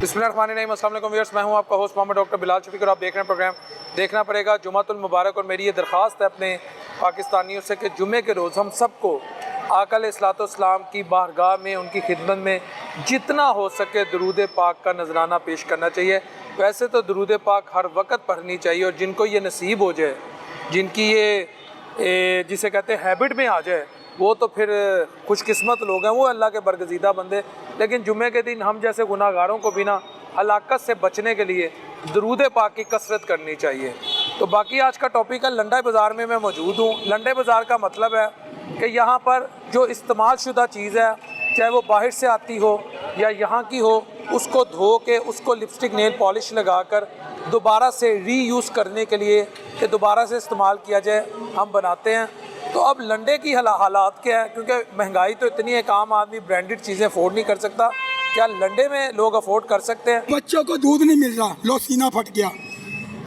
बिस्मिल्लाहिर्रहमानिर्रहीम, अस्सलाम वालेकुम व्यूअर्स, मैं हूं आपका होस्ट मोहम्मद डॉक्टर बिलाल शफीक और आप देख रहे हैं प्रोग्राम देखना पड़ेगा जुम्मतुल मुबारक। और मेरी ये दरख्वास्त है अपने पाकिस्तानियों से कि जुम्मे के रोज़ हम सबको आका अलैहिस्सलाम की बारगाह में, उनकी खिदमत में जितना हो सके दरूद पाक का नजराना पेश करना चाहिए। वैसे तो दरूद पाक हर वक्त पढ़नी चाहिए और जिनको ये नसीब हो जाए, जिनकी ये जिसे कहते हैं हैबिट में आ जाए, वो तो फिर खुशकिस्मत लोग हैं, वो अल्लाह के बरगज़ीदा बंदे। लेकिन जुम्मे के दिन हम जैसे गुनाहगारों को भी ना हलाकत से बचने के लिए दरूद पाक की कसरत करनी चाहिए। तो बाकी आज का टॉपिक है लंडे बाज़ार में मैं मौजूद हूँ। लंडे बाज़ार का मतलब है कि यहाँ पर जो इस्तेमाल शुदा चीज़ है, चाहे वो बाहर से आती हो या यहाँ की हो, उसको धो के उसको लिपस्टिक नेल पॉलिश लगा कर दोबारा से रीयूज़ करने के लिए कि दोबारा से इस्तेमाल किया जाए, हम बनाते हैं। तो अब लंडे की हालात क्या है, क्योंकि महंगाई तो इतनी है, आम आदमी ब्रांडेड चीज़ें अफोर्ड नहीं कर सकता। क्या लंडे में लोग अफोर्ड कर सकते हैं? बच्चों को दूध नहीं मिल रहा, लो सीना फट गया।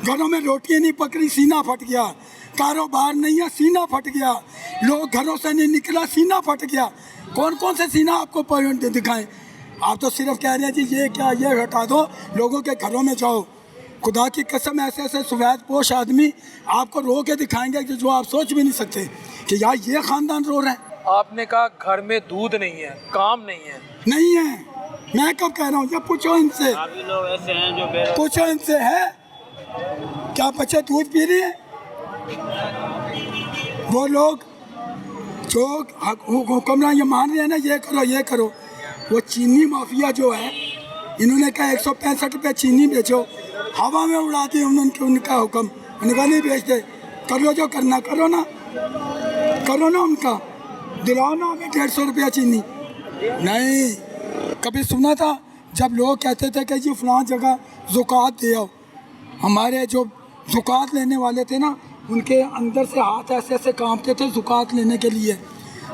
घरों में रोटियां नहीं पक रही, सीना फट गया। कारोबार नहीं है, सीना फट गया। लोग घरों से नहीं निकला, सीना फट गया। कौन कौन से सीना आपको पॉइंट दिखाएं? आप तो सिर्फ कह रहे हैं जी ये क्या, ये हटा दो, लोगों के घरों में जाओ। खुदा की कसम ऐसे ऐसे सफ़ेद पोश आदमी आपको रो के दिखाएंगे कि जो आप सोच भी नहीं सकते कि यार ये ख़ानदान रो रहा है। आपने कहा घर में दूध नहीं है, काम नहीं है। नहीं है, मैं कब कह रहा हूँ? ये पूछो इनसे, लोग ऐसे हैं जो पूछो इनसे, है क्या बच्चे दूध पी रहे हैं? वो लोग जो हुक्मरान ये मान रहे हैं ना, ये करो ये करो, वो चीनी माफिया जो है, इन्होंने कहा 165 रुपये चीनी बेचो, हवा में उड़ा दी उनका हुक्म। उनका नहीं बेचते, कर लो जो करना करो ना, करो ना, उनका दिलाओ ना हमें 150 रुपया चीनी। नहीं, कभी सुना था जब लोग कहते थे कि ये फलां जगह ज़ुकात दे आओ? हमारे जो ज़ुकात लेने वाले थे ना, उनके अंदर से हाथ ऐसे ऐसे कांपते थे ज़ुकात लेने के लिए।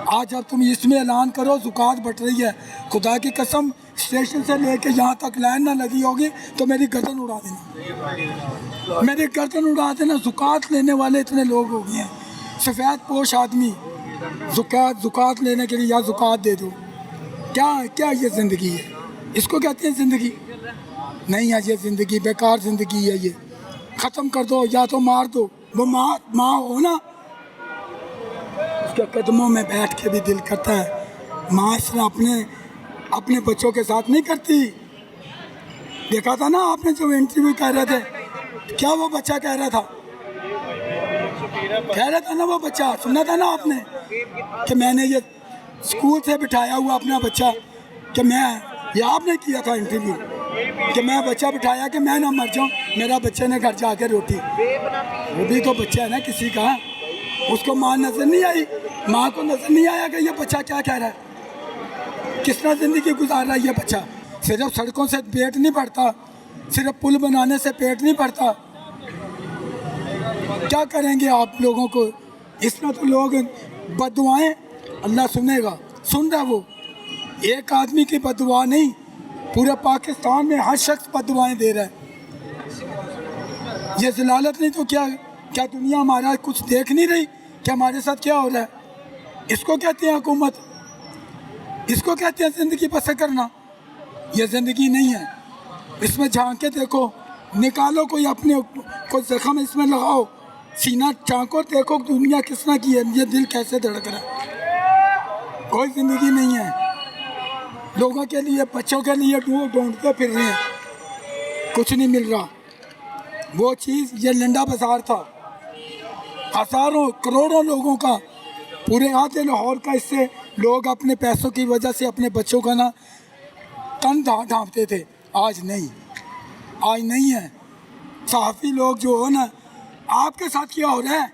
आज जब तुम इसमें ऐलान करो ज़ुकात बट रही है, खुदा की कसम स्टेशन से लेके यहाँ तक लाइन ना लगी होगी तो मेरी गर्दन उड़ा देना, मेरी गर्दन उड़ा देना। ज़ुकात लेने वाले इतने लोग हो गए हैं, सफ़ेद पोश आदमी ज़ुकात लेने के लिए या ज़ुकात दे दो। क्या क्या ये ज़िंदगी है? इसको कहते हैं ज़िंदगी? नहीं है ये ज़िंदगी, बेकार ज़िंदगी है ये। ख़त्म कर दो या तो मार दो। वो माँ हो ना, उसके कदमों में बैठ के भी दिल करता है। माँ इस तरह अपने बच्चों के साथ नहीं करती। देखा था ना आपने जो इंटरव्यू कह रहे थे, क्या वो बच्चा कह रहा था ना, वो बच्चा सुना था ना आपने कि मैंने ये स्कूल से बिठाया हुआ अपना बच्चा, कि मैं ये आपने किया था इंटरव्यू कि मैं बच्चा बिठाया कि मैं ना मर जाऊँ, मेरा बच्चे ने घर जाके रोटी। वो भी तो बच्चा है ना किसी का, उसको माँ नज़र नहीं आई, माँ को नज़र नहीं आया कि ये बच्चा क्या कह रहा है, किस तरह ज़िंदगी गुजार रहा है ये बच्चा। सिर्फ सड़कों से पेट नहीं भरता, सिर्फ पुल बनाने से पेट नहीं भरता। क्या करेंगे आप लोगों को? इस तरह तो लोग बददुआएं अल्लाह सुनेगा, सुन रहा। वो एक आदमी की बददुआ नहीं, पूरे पाकिस्तान में हर शख्स बददुआएं दे रहा है। ये ज़लालत नहीं तो क्या दुनिया हमारा कुछ देख नहीं रही कि हमारे साथ क्या हो रहा है? इसको कहते हैं हुकूमत, इसको कहते हैं ज़िंदगी बसर करना। ये ज़िंदगी नहीं है। इसमें झांक के देखो, निकालो कोई अपने कोई ज़ख्म इसमें लगाओ, सीना झांको, देखो दुनिया किस तरह की है, ये दिल कैसे धड़क रहा है। कोई ज़िंदगी नहीं है। लोगों के लिए, बच्चों के लिए ढूंढते फिर रहे हैं, कुछ नहीं मिल रहा। वो चीज़ ये लंडा बाज़ार था, हज़ारों करोड़ों लोगों का, पूरे आधे लाहौर का, इससे लोग अपने पैसों की वजह से अपने बच्चों का ना तन ढांपते थे। आज नहीं, आज नहीं है। सहाफ़ी लोग जो हो ना, आपके साथ क्या हो रहा है?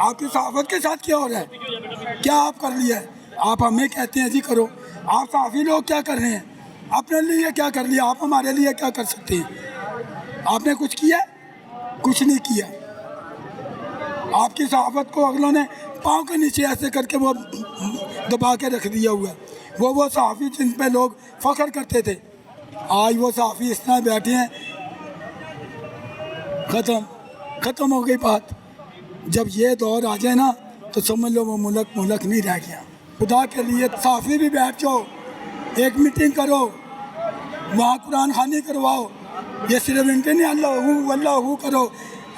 आपकी सहाफ़त के साथ क्या हो रहा है? क्या आप कर लिया है? आप हमें कहते हैं जी करो, आप सहाफ़ी लोग क्या कर रहे हैं? अपने लिए क्या कर लिया? आप हमारे लिए क्या कर सकते हैं? आपने कुछ किया? कुछ नहीं किया। आपकी सहाफ़त को अगलों ने पाँव के नीचे ऐसे करके वो दबा के रख दिया हुआ है। वो सहाफ़ी जिन पे लोग फ़ख्र करते थे, आज वो सहाफ़ी इस तरह बैठे हैं, ख़त्म हो गई बात। जब ये दौर आ जाए ना तो समझ लो वो मुल्क मुल्क नहीं रह गया। खुदा के लिए साफी भी बैठ जाओ, एक मीटिंग करो, वहाँ कुरान खानी करवाओ। ये सिर्फ इनके नहीं अल्लाह हू करो,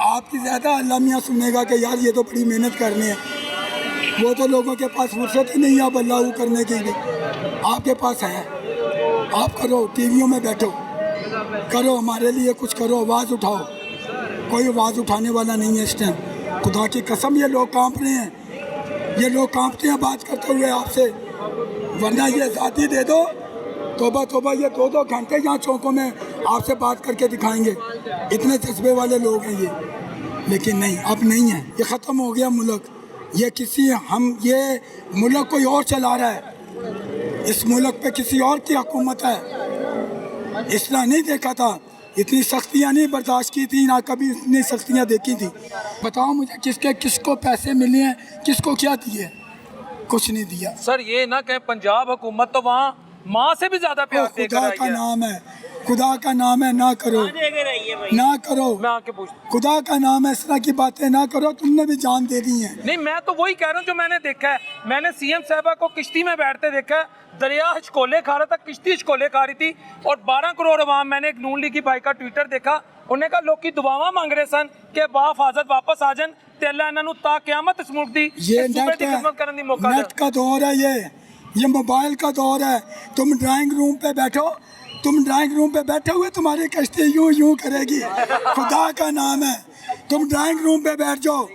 आपकी ज़्यादा अल्लाह मियाँ सुनेगा कि यार ये तो बड़ी मेहनत करनी है। वो तो लोगों के पास फुर्सत ही नहीं है अब अल्लाह हू करने की भी, आपके पास है। आप करो, टीवियों में बैठो, करो, हमारे लिए कुछ करो, आवाज़ उठाओ। कोई आवाज़ उठाने वाला नहीं है इस टाइम। खुदा की कसम ये लोग कांप रहे हैं, ये लोग कांपते हैं बात करते हुए आपसे। वरना ये आज़ादी दे दो, तोबा तोबा, ये 2-2 घंटे यहाँ चौकों में आपसे बात करके दिखाएंगे। इतने जज्बे वाले लोग हैं ये, लेकिन नहीं, अब नहीं है, ये ख़त्म हो गया मुल्क। ये ये मुल्क कोई और चला रहा है, इस मुल्क पे किसी और की हुकूमत है। इसलिए नहीं देखा था, इतनी सख्तियाँ नहीं बर्दाश्त की थी, ना कभी इतनी सख्तियाँ देखी थी। बताओ मुझे किसको पैसे मिले हैं, किसको क्या दिए? कुछ नहीं दिया। सर ये ना कहें पंजाब हुकूमत तो वहाँ माँ से भी ज्यादा प्यार देकर खुदा आई का है। नाम है, खुदा का नाम है, ना करो, ना करो। मैं आके पूछ, खुदा का नाम है, इस तरह की बातें ना करो। तुमने भी जान दे दी है। नहीं मैं तो वही कह रहा हूँ जो मैंने देखा है। मैंने सीएम साहबा को किश्ती में बैठते देखा है, दरिया हिचकोले खा रहा था, किश्ती हिचकोले खा रही थी, और 12 करोड़ अवाम। मैंने एक नून लीग की भाई का ट्विटर देखा, उन्हें कहा लोग की दुआवां मांग रहे सन कि बाफाजत वापस आ जान ते अल्लाह इन्हां नूं ता क़यामत इस मुल्क दी ये सूबे दी खिदमत करने दी मौका दे। नेट का दौर है, ये मोबाइल का दौर है। तुम ड्राइंग रूम पे बैठो, तुम ड्राइंग रूम पे बैठे हुए तुम्हारी कश्ती यूं करेगी। खुदा का नाम है, तुम ड्राइंग रूम पे बैठ जाओ,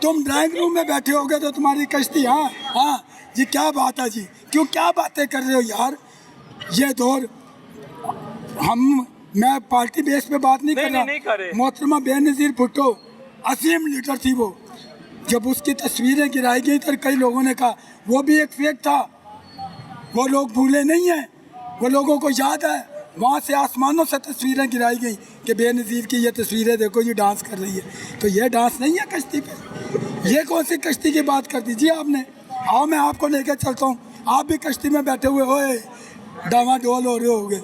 तुम ड्राइंग रूम में बैठे होगे तो तुम्हारी कश्ती। हाँ जी, क्या बात है जी, क्यों क्या बातें कर रहे हो यार? ये दौर मैं पार्टी बेस पे बात नहीं कर रहा। मोहतरमा बेनज़ीर भुट्टो अजीम लीडर थी वो, जब उसकी तस्वीरें गिराई गई तो कई लोगों ने कहा वो भी एक फेक था। वो लोग भूले नहीं हैं, वो लोगों को याद है। वहाँ से आसमानों से तस्वीरें गिराई गई कि बेनज़ीर की ये तस्वीरें देखो, ये डांस कर रही है। तो ये डांस नहीं है कश्ती पे। ये कौन सी कश्ती की बात कर दीजिए आपने? आओ मैं आपको लेकर चलता हूँ, आप भी कश्ती में बैठे हुए हो, डामाडोल हो रहे होगे।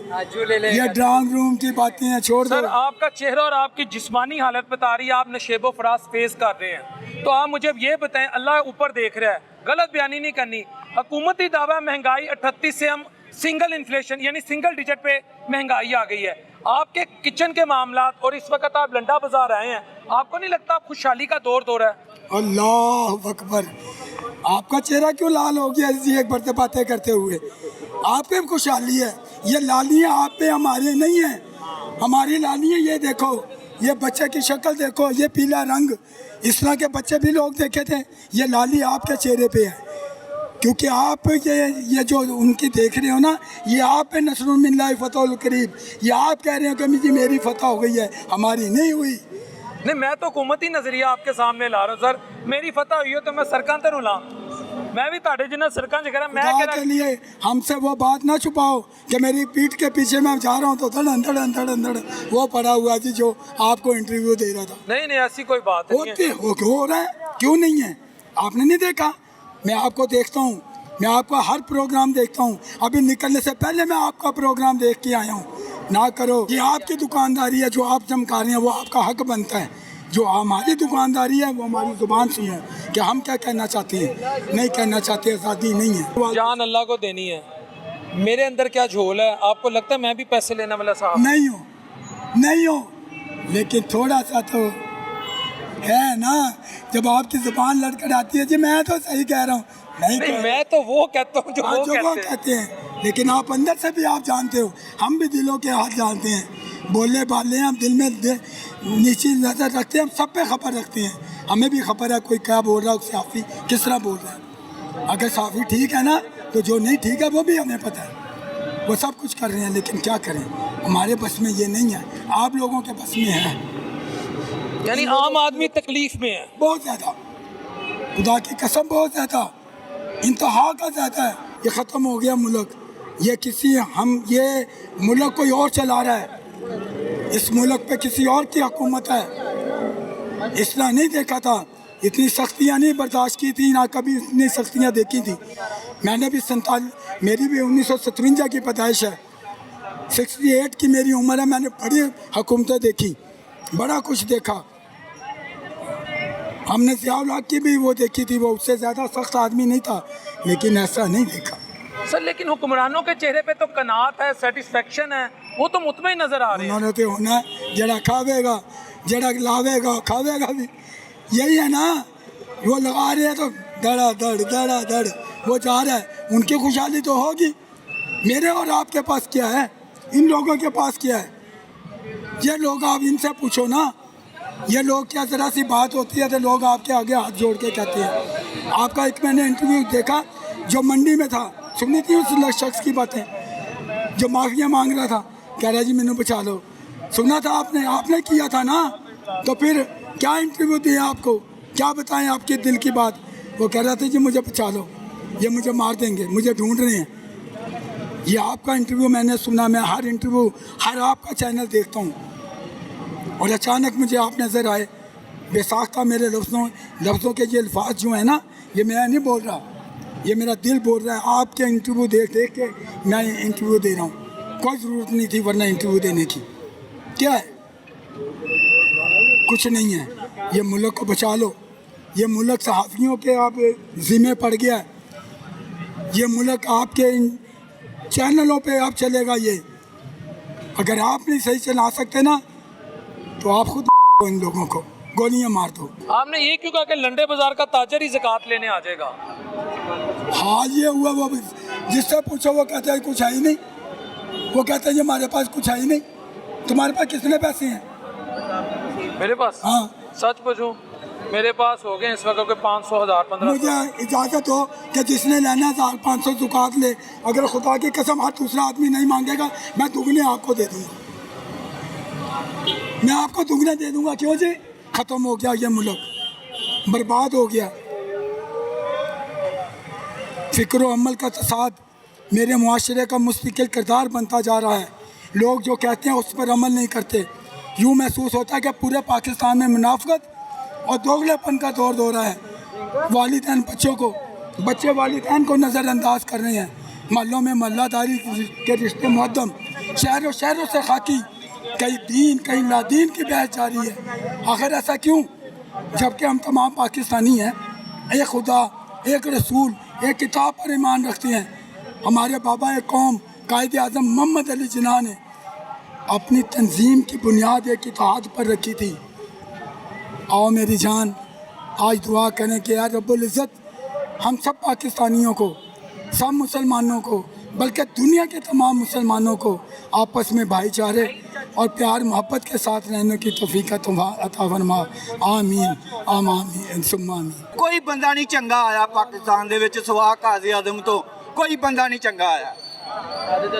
ये ड्राइंग रूम की बातें हैं, छोड़ दो। सर आपका चेहरा और आपकी जिस्मानी हालत बता रही है आप नशेबो फराज फेस कर रहे हैं, तो आप मुझे ये बताएं, अल्लाह ऊपर देख रहा है, गलत बयानी नहीं करनी। हुकूमती दावा महंगाई 38 से हम सिंगल इन्फ्लेशन यानी सिंगल डिजिट पे महंगाई आ गई है। आपके किचन के मामलात और इस वक्त आप लंडा बाजार आए हैं, आपको नहीं लगता खुशहाली का दौर है? अल्लाह अकबर, आपका चेहरा क्यों लाल हो गया जी एक बढ़ते बातें करते हुए? आप पे खुशहाली है, ये लालियाँ आप पे, हमारी नहीं है। हमारी लालियाँ ये देखो, ये बच्चे की शक्ल देखो, ये पीला रंग, इस तरह के बच्चे भी लोग देखे थे। ये लाली आपके चेहरे पे है, क्योंकि आप ये जो उनकी देख रहे हो ना, ये आप पे नसरुन मिल्लाह फतहुल करीब, ये आप कह रहे हो कि जी मेरी फतह हो गई है, हमारी नहीं हुई। नहीं मैं तो हुकूमती नजरिया आपके सामने ला रहा हूँ सर। मेरी फतह हुई हो तो मैं सड़कों पर रुला, मैं भी ताड़े जिन्हें सड़कों से कह मैं के लिए हमसे वो बात ना छुपाओ कि मेरी पीठ के पीछे मैं जा रहा हूँ तो धड़ वो पड़ा हुआ जी जो आपको इंटरव्यू दे रहा था। नहीं ऐसी कोई बात नहीं है। हो रहा है, क्यों नहीं है? आपने नहीं देखा? मैं आपको देखता हूँ, मैं आपका हर प्रोग्राम देखता हूँ। अभी निकलने से पहले मैं आपका प्रोग्राम देख के आया हूँ। ना करो, ये आपकी दुकानदारी है, जो आप चमका रहे हैं वो आपका हक बनता है। जो हमारी दुकानदारी है वो हमारी जुबान सुनो कि हम क्या कहना चाहते हैं, नहीं कहना चाहते, आज़ादी नहीं है। जान अल्लाह को देनी है, मेरे अंदर क्या झोल है? आपको लगता है मैं भी पैसे लेने वाला साहब नहीं हो, लेकिन थोड़ा सा तो है ना। जब आपकी जुबान लड़खड़ आती है जी मैं तो सही कह रहा हूँ, नहीं मैं तो वो कहता हूँ जो वो कहते हैं, लेकिन आप अंदर से भी आप जानते हो, हम भी दिलों के हाथ जानते हैं। बोले बाले हम दिल में नीची नज़र रखते हैं, हम सब पे खबर रखते हैं। हमें भी खबर है कोई क्या बोल रहा है, साफ़ी किस तरह बोल रहा है। अगर साफ़ी ठीक है ना, तो जो नहीं ठीक है वो भी हमें पता है। वो सब कुछ कर रहे हैं, लेकिन क्या करें, हमारे बस में ये नहीं है, आप लोगों के बस में है। यानी आम आदमी तकलीफ में है बहुत ज़्यादा, खुदा की कसम बहुत ज़्यादा, इंतहा का ज़्यादा है। ये ख़त्म हो गया मुल्क, ये मुल्क कोई और चला रहा है, इस मुल्क पे किसी और की हुकूमत है। इसलिए नहीं देखा था, इतनी सख्तियाँ नहीं बर्दाश्त की थी, ना कभी इतनी सख्तियाँ देखी थी। मैंने भी मेरी भी 1957 की पैदाइश है, 68 की मेरी उम्र है। मैंने बड़ी हुकूमतें देखी, बड़ा कुछ देखा। हमने ज़ियाउल हक की भी वो देखी थी, वो उससे ज़्यादा सख्त आदमी नहीं था, लेकिन ऐसा नहीं देखा। सर लेकिन हुक्मरानों के चेहरे पे तो कनात है, सेटिस्फेक्शन है, वो तो मुतमईन नजर आ रहे हैं। उन्होंने तो होना जड़ा खावेगा, जड़ा लावेगा खावेगा भी, यही है ना। वो लगा रहे हैं तो धड़ा धड़ वो जा रहा है, उनकी खुशहाली तो होगी। मेरे और आपके पास क्या है, इन लोगों के पास क्या है? ये लोग आप इनसे पूछो ना, ये लोग क्या ज़रा सी बात होती है तो लोग आपके आगे हाथ जोड़ के कहते हैं। आपका एक मैंने इंटरव्यू देखा जो मंडी में था, सुनी थी उस शख्स की बातें जो माफिया मांग रहा था, कह रहा जी मैंने बचा लो। सुना था आपने किया था ना, तो फिर क्या इंटरव्यू दिया आपको, क्या बताएं आपके दिल की बात? वो कह रहा था जी मुझे बचा लो, ये मुझे मार देंगे, मुझे ढूंढ रहे हैं। ये आपका इंटरव्यू मैंने सुना, मैं हर इंटरव्यू हर आपका चैनल देखता हूँ, और अचानक मुझे आप नज़र आए। बेसाख्ता मेरे लफ्ज़ों के ये अल्फाज जो है ना, ये मैं नहीं बोल रहा, ये मेरा दिल बोल रहा है। आपके इंटरव्यू देख के मैं इंटरव्यू दे रहा हूँ, कोई ज़रूरत नहीं थी वरना इंटरव्यू देने की। क्या है? कुछ नहीं है। ये मुल्क को बचा लो, ये मुल्क सहाफ़ियों के आप ज़िम्मे पड़ गया है, ये मुल्क आपके इन चैनलों पे आप चलेगा। ये अगर आप नहीं सही चला सकते ना, तो आप खुद इन लोगों को गोलियां मार दो। आपने ये क्यों कहा कि लंडे बाजार का ताजर ही ज़कात लेने आ जाएगा? हाल ये हुआ, वो जिससे पूछो वो कहता है कुछ है ही नहीं, वो कहता है ये हमारे पास कुछ है ही नहीं। तुम्हारे पास कितने पैसे हैं? मेरे पास? हाँ, सच पूछूं, मेरे पास हो गए इस वक्त के 500, 1000, 1500। मुझे इजाज़त हो कि जिसने लेना 1500 ज़कात ले। अगर खुदा की कसम हर दूसरा आदमी नहीं मांगेगा, मैं दुगने आपको दे दूँगा, मैं आपको दुगने दे दूँगा। क्यों जी? ख़त्म हो गया ये मुल्क, बर्बाद हो गया। फ़िक्र व अमल का तसाद मेरे मुआशरे का मुस्तकिल किरदार बनता जा रहा है। लोग जो कहते हैं उस पर अमल नहीं करते। यूँ महसूस होता है कि पूरे पाकिस्तान में मुनाफिकत और दोगलेपन का दौर हो रहा है। वालिदैन बच्चे वालिदैन को नज़रअंदाज कर रहे हैं। महल्लों में मल्लादारी के रिश्ते मुअद्दम, शहरों से खाकी, कहीं दीन कहीं नादीन की बहस जारी है। आखिर ऐसा क्यों, जबकि हम तमाम पाकिस्तानी हैं, एक खुदा, एक रसूल, एक किताब पर ईमान रखते हैं। हमारे बाबा कौम कायद आज़म मोहम्मद अली जिन्ना ने अपनी तंजीम की बुनियाद एक इत्तेहाद पर रखी थी। आओ मेरी जान, आज दुआ करें कि यार रब्बुल इज़्ज़त हम सब पाकिस्तानियों को, सब मुसलमानों को, बल्कि दुनिया के तमाम मुसलमानों को आपस में भाईचारे और प्यार मोहब्बत के साथ रहने की तौफीक अता फरमा। आमीन आमीन सुम्मा आमीन। कोई बंदा नहीं चंगा आया पाकिस्तान दे विच सिवा काज़ी आज़म तो, कोई बंदा नहीं चंगा आया।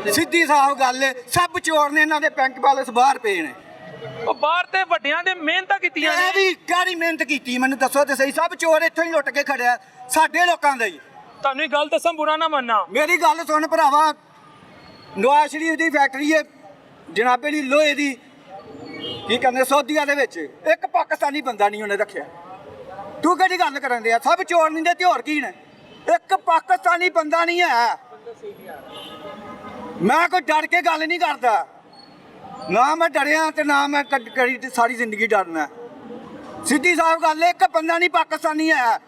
सीधी साफ गल है, सब चोर ने, इन्हां दे बैंक बैलेंस बाहर पे ने। ਉਹ ਬਾਹਰ ਤੇ ਵੱਡਿਆਂ ਦੇ ਮਿਹਨਤਾਂ ਕੀਤੀਆਂ ਇਹ ਨੇ। ਵੀ ਕਾਹਦੀ ਮਿਹਨਤ ਕੀਤੀ ਮੈਨੂੰ ਦੱਸੋ ਤੇ ਸਹੀ। ਸਭ ਚੋਰ ਇੱਥੋਂ ਹੀ ਲੁੱਟ ਕੇ ਖੜਿਆ, ਸਾਡੇ ਲੋਕਾਂ ਦਾ ਹੀ। ਤੁਹਾਨੂੰ ਇਹ ਗੱਲ ਦੱਸਾਂ, ਬੁਰਾ ਨਾ ਮੰਨਣਾ। ਮੇਰੀ ਗੱਲ ਸੁਣ ਭਰਾਵਾ, ਨਵਾਜ਼ ਸ਼ਰੀਫ ਦੀ ਫੈਕਟਰੀ ਹੈ ਜਨਾਬੇ ਲਈ ਲੋਹੇ ਦੀ, ਕੀ ਕਹਿੰਦੇ ਸੌਦੀਆਂ ਦੇ ਵਿੱਚ, ਇੱਕ ਪਾਕਿਸਤਾਨੀ ਬੰਦਾ ਨਹੀਂ ਉਹਨੇ ਰੱਖਿਆ। ਤੂੰ ਕਿਹੜੀ ਗੱਲ ਕਰਨ ਦੇ ਆ? ਸਭ ਚੋਰ ਨਹੀਂ ਦੇ ਤੇ ਹੋਰ ਕੀ ਨੇ? ਇੱਕ ਪਾਕਿਸਤਾਨੀ ਬੰਦਾ ਨਹੀਂ ਹੈ। ਮੈਂ ਕੋਈ ਡਰ ਕੇ ਗੱਲ ਨਹੀਂ ਕਰਦਾ, ਨਾ ਮੈਂ ਡਰਿਆ ਤੇ ਨਾ ਮੈਂ ਕਰੀ ਸਾਰੀ ਜ਼ਿੰਦਗੀ ਡਰਨਾ। ਸਿੱਧੀ ਸਾਫ਼ ਗੱਲ ਹੈ, ਇੱਕ ਬੰਦਾ ਨਹੀਂ ਪਾਕਿਸਤਾਨੀ ਹੈ।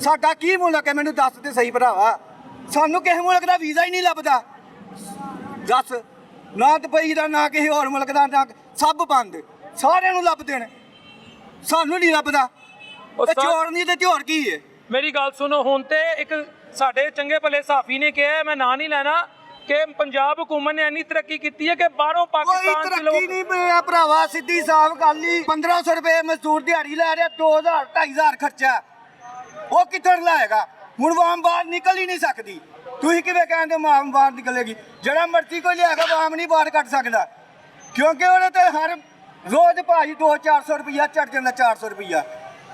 ਸਾਡਾ ਕੀ ਮੁਲਕ ਹੈ ਮੈਨੂੰ ਦੱਸ ਤੇ ਸਹੀ ਭਰਾਵਾ। ਸਾਨੂੰ ਕਿਸੇ ਮੁਲਕ ਦਾ ਵੀਜ਼ਾ ਹੀ ਨਹੀਂ ਲੱਭਦਾ। ਦੱਸ, ਨਾ ਦੁਬਈ ਦਾ, ਨਾ ਕਿਸੇ ਹੋਰ ਮੁਲਕ ਦਾ, ਨਾ ਸਭ ਬੰਦ। ਸਾਰਿਆਂ ਨੂੰ ਲੱਭਦੇ ਨੇ, ਸਾਨੂੰ ਨਹੀਂ ਲੱਭਦਾ। ਉਹ ਚੋਰ ਨਹੀਂ ਤੇ ਹੋਰ ਕੀ ਹੈ? ਮੇਰੀ ਗੱਲ ਸੁਣੋ, ਹੁਣ ਤੇ ਇੱਕ ਸਾਡੇ ਚੰਗੇ ਭਲੇ ਸਾਫੀ ਨੇ ਕਿਹਾ, ਮੈਂ ਨਾਂ ਨਹੀਂ ਲੈਣਾ, ਕਿ ਪੰਜਾਬ ਹੁਕੂਮਤ ਨੇ ਇੰਨੀ ਤਰੱਕੀ ਕੀਤੀ ਹੈ ਕਿ ਬਾਹਰੋਂ ਕੋਈ ਪਾਕਿਸਤਾਨ ਦੇ ਤਰੱਕੀ ਲੋਕ। ਨਹੀਂ ਮਿਲਿਆ ਭਰਾਵਾ, ਸਿੱਧੀ ਸਾਫ਼ ਗੱਲ ਹੀ। 1500 ਰੁਪਏ ਮਜ਼ਦੂਰ ਦਿਹਾੜੀ ਲੈ ਰਿਹਾ, 2000 2500 ਖਰਚਾ, ਉਹ ਕਿੱਧਰ ਲਾਏਗਾ? ਹੁਣ ਵਾਮ ਬਾਹਰ ਨਿਕਲ ਹੀ ਨਹੀਂ ਸਕਦੀ। ਤੁਸੀਂ ਕਿਵੇਂ ਕਹਿੰਦੇ ਵਾਮ ਬਾਹਰ ਨਿਕਲੇਗੀ? ਜਿਹੜਾ ਮਰਜ਼ੀ ਕੋਈ ਲਿਆਗਾ ਵਾਮ ਨਹੀਂ ਬਾਹਰ ਕੱਢ ਸਕਦਾ, ਕਿਉਂਕਿ ਉਹਦੇ ਤੇ ਹਰ ਰੋਜ਼ ਭਾਜੀ 200-400 ਰੁਪਈਆ ਚੜ ਜਾਂਦਾ। 400 ਰੁਪਈਆ